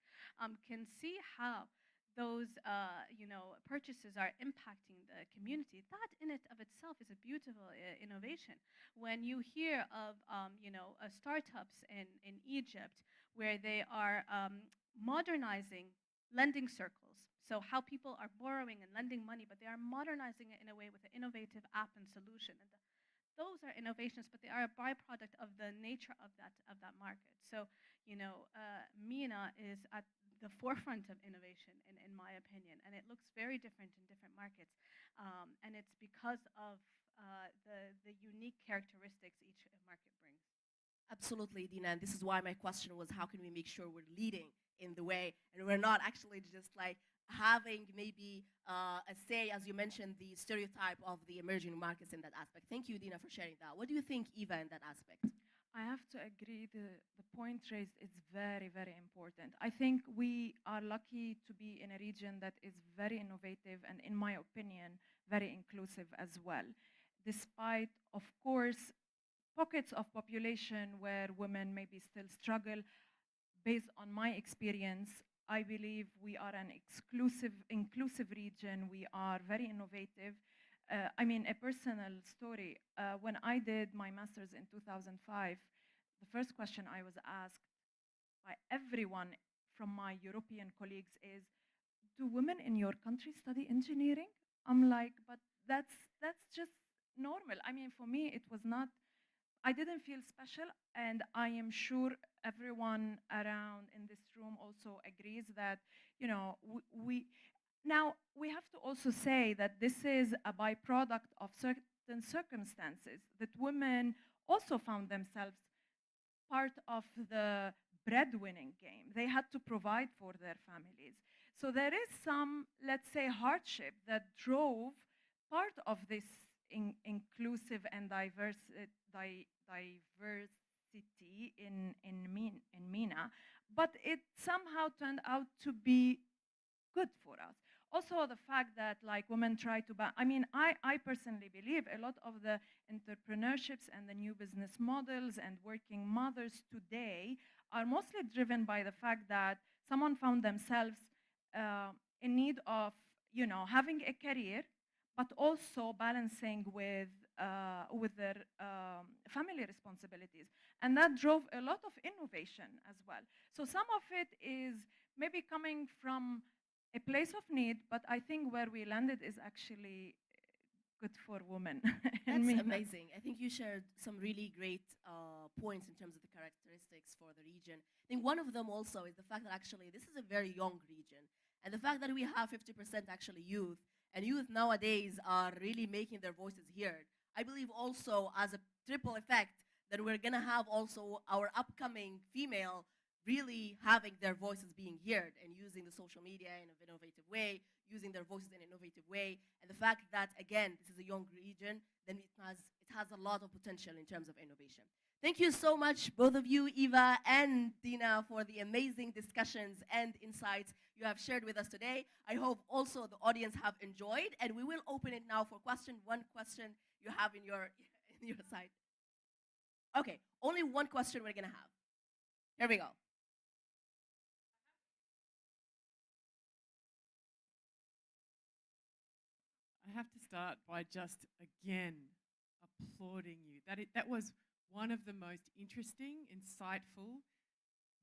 can see how those purchases are impacting the community. That in it of itself is a beautiful innovation. When you hear of startups in Egypt where they are modernizing lending circles, so how people are borrowing and lending money, but they are modernizing it in a way with an innovative app and solution. And those are innovations, but they are a byproduct of the nature of that market. So, MENA is at the forefront of innovation, in my opinion, and it looks very different in different markets, and it's because of the unique characteristics each market brings. Absolutely, Dina. And this is why my question was, how can we make sure we're leading in the way and we're not actually just like having maybe a say, as you mentioned, the stereotype of the emerging markets in that aspect. Thank you, Dina, for sharing that. What do you think, Eva, in that aspect? I have to agree, the point raised is very, very important. I think we are lucky to be in a region that is very innovative and, in my opinion, very inclusive as well. Despite, of course, pockets of population where women maybe still struggle, based on my experience, I believe we are an inclusive region. We are very innovative. I mean, a personal story. When I did my master's in 2005, the first question I was asked by everyone from my European colleagues is, do women in your country study engineering? I'm like, but that's just normal. I mean, for me, it was not, I didn't feel special, and I am sure everyone around in this room also agrees that, now we have to also say that this is a byproduct of certain circumstances, that women also found themselves part of the breadwinning game. They had to provide for their families. So there is some, let's say, hardship that drove part of this inclusive and diversity in MENA, but it somehow turned out to be good for us. Also, the fact that like women try to buy, I mean, I personally believe a lot of the entrepreneurships and the new business models and working mothers today are mostly driven by the fact that someone found themselves in need of, having a career, but also balancing with their family responsibilities. And that drove a lot of innovation as well. So some of it is maybe coming from a place of need, but I think where we landed is actually good for women. That's MENA. amazing. I think you shared some really great points in terms of the characteristics for the region. I think one of them also is the fact that actually this is a very young region. And the fact that we have 50% actually youth, and youth nowadays are really making their voices heard. I believe also as a triple effect that we're gonna have also our upcoming female really having their voices being heard and using the social media in an innovative way, using their voices in an innovative way. And the fact that, again, this is a young region, then it has a lot of potential in terms of innovation. Thank you so much, both of you, Eva and Dina, for the amazing discussions and insights you have shared with us today. I hope also the audience have enjoyed, and we will open it now for one question you have in your side. Okay, only one question we're gonna have. Here we go. I have to start by just again applauding you. That was one of the most interesting, insightful,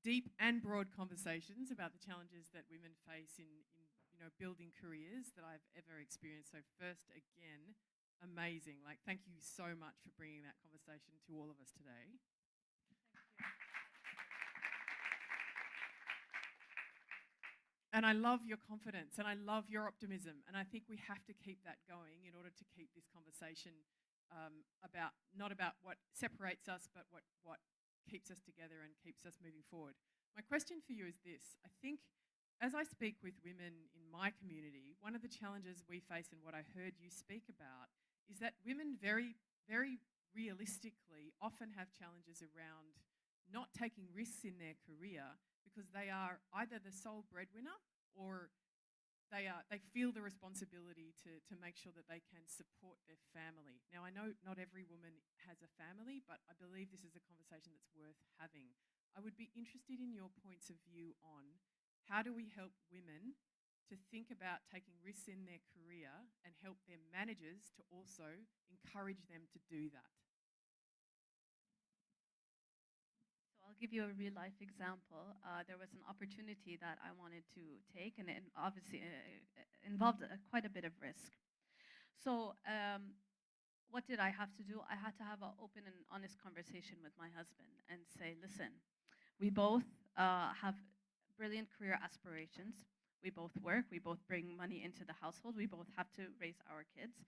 deep and broad conversations about the challenges that women face in building careers that I've ever experienced. So first, again, amazing. Like, thank you so much for bringing that conversation to all of us today. And I love your confidence and I love your optimism. And I think we have to keep that going in order to keep this conversation not about what separates us, but what keeps us together and keeps us moving forward. My question for you is this. I think as I speak with women in my community, one of the challenges we face and what I heard you speak about is that women very, very realistically often have challenges around not taking risks in their career because they are either the sole breadwinner or they feel the responsibility to make sure that they can support their family. Now, I know not every woman has a family, but I believe this is a conversation that's worth having. I would be interested in your points of view on how do we help women to think about taking risks in their career and help their managers to also encourage them to do that. I'll give you a real life example. There was an opportunity that I wanted to take, and it obviously involved quite a bit of risk. So, what did I have to do? I had to have an open and honest conversation with my husband and say, listen, we both have brilliant career aspirations. We both work, we both bring money into the household, we both have to raise our kids.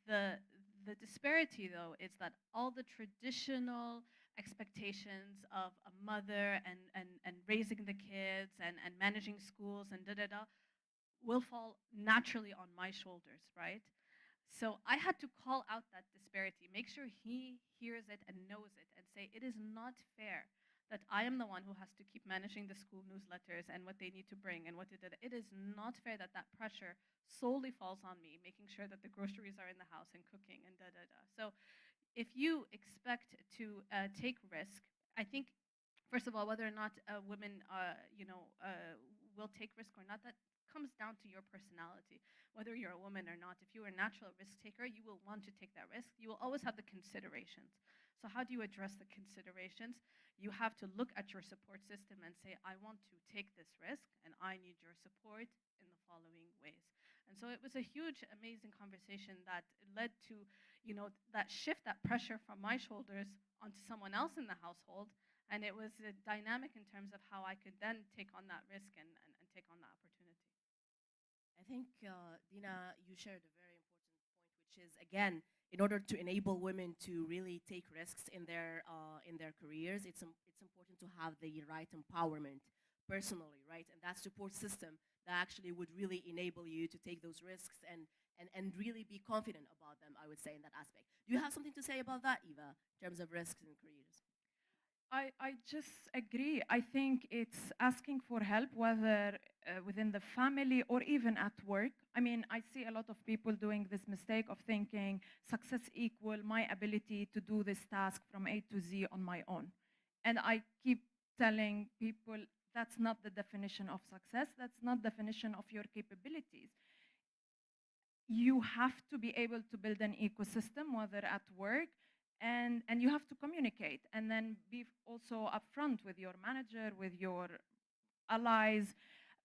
The disparity, though, is that all the traditional expectations of a mother and raising the kids and managing schools and da-da-da will fall naturally on my shoulders, right? So I had to call out that disparity, make sure he hears it and knows it, and say it is not fair that I am the one who has to keep managing the school newsletters and what they need to bring and what they did. It is not fair that that pressure solely falls on me, making sure that the groceries are in the house and cooking and da-da-da. So if you expect to take risk, I think, first of all, whether or not women, will take risk or not, that comes down to your personality. Whether you're a woman or not, if you are a natural risk taker, you will want to take that risk. You will always have the considerations. So how do you address the considerations? You have to look at your support system and say, I want to take this risk, and I need your support in the following ways. And so it was a huge, amazing conversation that led to, that shift, that pressure from my shoulders onto someone else in the household. And it was a dynamic in terms of how I could then take on that risk and take on that opportunity. I think, Dina, you shared a very important point, which is, again, in order to enable women to really take risks in their careers, it's important to have the right empowerment personally, right? And that support system that actually would really enable you to take those risks and really be confident about them, I would say, in that aspect. Do you have something to say about that, Eva, in terms of risks in careers? I just agree. I think it's asking for help, whether within the family or even at work. I mean, I see a lot of people doing this mistake of thinking success equal my ability to do this task from A to Z on my own. And I keep telling people that's not the definition of success. That's not the definition of your capabilities. You have to be able to build an ecosystem, whether at work, and you have to communicate and then be also upfront with your manager, with your allies,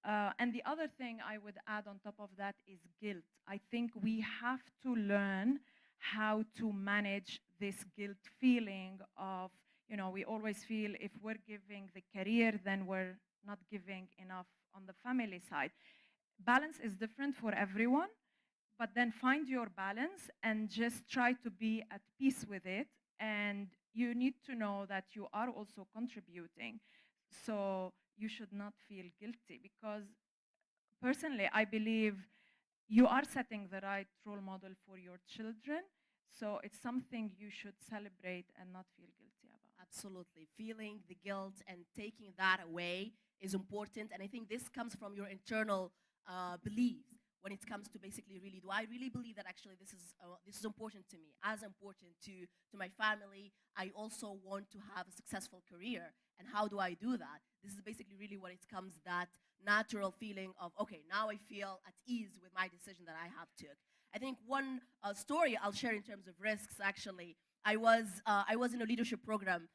And the other thing I would add on top of that is guilt. I think we have to learn how to manage this guilt feeling of, we always feel if we're giving the career, then we're not giving enough on the family side. Balance is different for everyone, but then find your balance and just try to be at peace with it. And you need to know that you are also contributing. So you should not feel guilty, because personally, I believe you are setting the right role model for your children. So it's something you should celebrate and not feel guilty about. Absolutely. Feeling the guilt and taking that away is important. And I think this comes from your internal beliefs when it comes to basically really, do I really believe that actually this is important to me, as important to my family. I also want to have a successful career. And how do I do that? This is basically really what it comes, that natural feeling of, okay, now I feel at ease with my decision that I have took. I think one story I'll share in terms of risks, actually, I was in a leadership program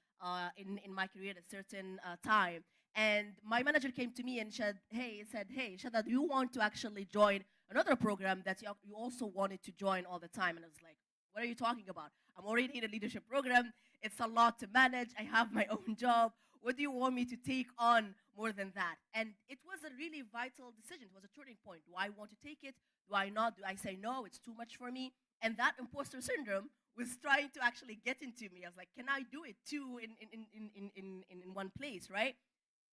in my career at a certain time, and my manager came to me and said, hey, Shada, do you want to actually join another program that you also wanted to join all the time? And I was like, what are you talking about? I'm already in a leadership program. It's a lot to manage. I have my own job. What do you want me to take on more than that? And it was a really vital decision. It was a turning point. Do I want to take it? Do I not? Do I say, no, it's too much for me? And that imposter syndrome was trying to actually get into me. I was like, can I do it too in one place, right?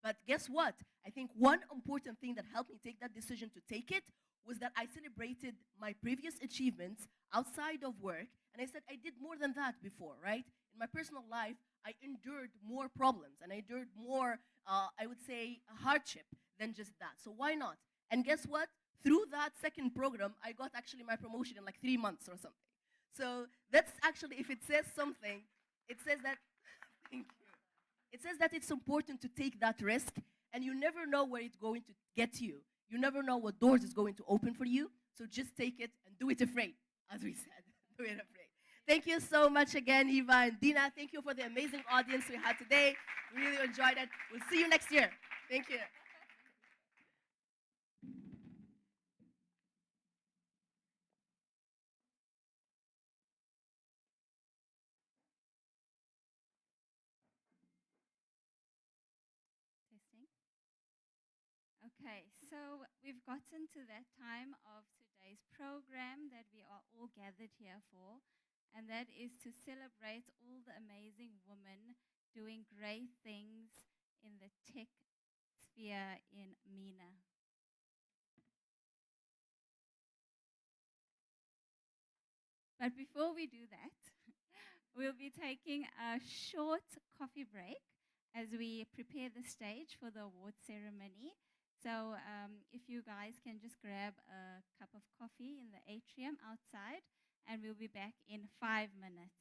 But guess what? I think one important thing that helped me take that decision to take it was that I celebrated my previous achievements outside of work. And I said, I did more than that before, right? In my personal life, I endured more problems and I endured more, I would say, hardship than just that. So why not? And guess what? Through that second program, I got actually my promotion in like 3 months or something. So that's actually, if it says something, it says that, thank you. It says that it's important to take that risk, and you never know where it's going to get you. You never know what doors it's going to open for you. So just take it and do it afraid, as we said. Do it afraid. Thank you so much again, Eva and Dina. Thank you for the amazing audience we had today. Really enjoyed it. We'll see you next year. Thank you. Testing. Okay, so we've gotten to that time of today's program that we are all gathered here for, and that is to celebrate all the amazing women doing great things in the tech sphere in MENA. But before we do that, we'll be taking a short coffee break as we prepare the stage for the award ceremony. So if you guys can just grab a cup of coffee in the atrium outside, and we'll be back in 5 minutes.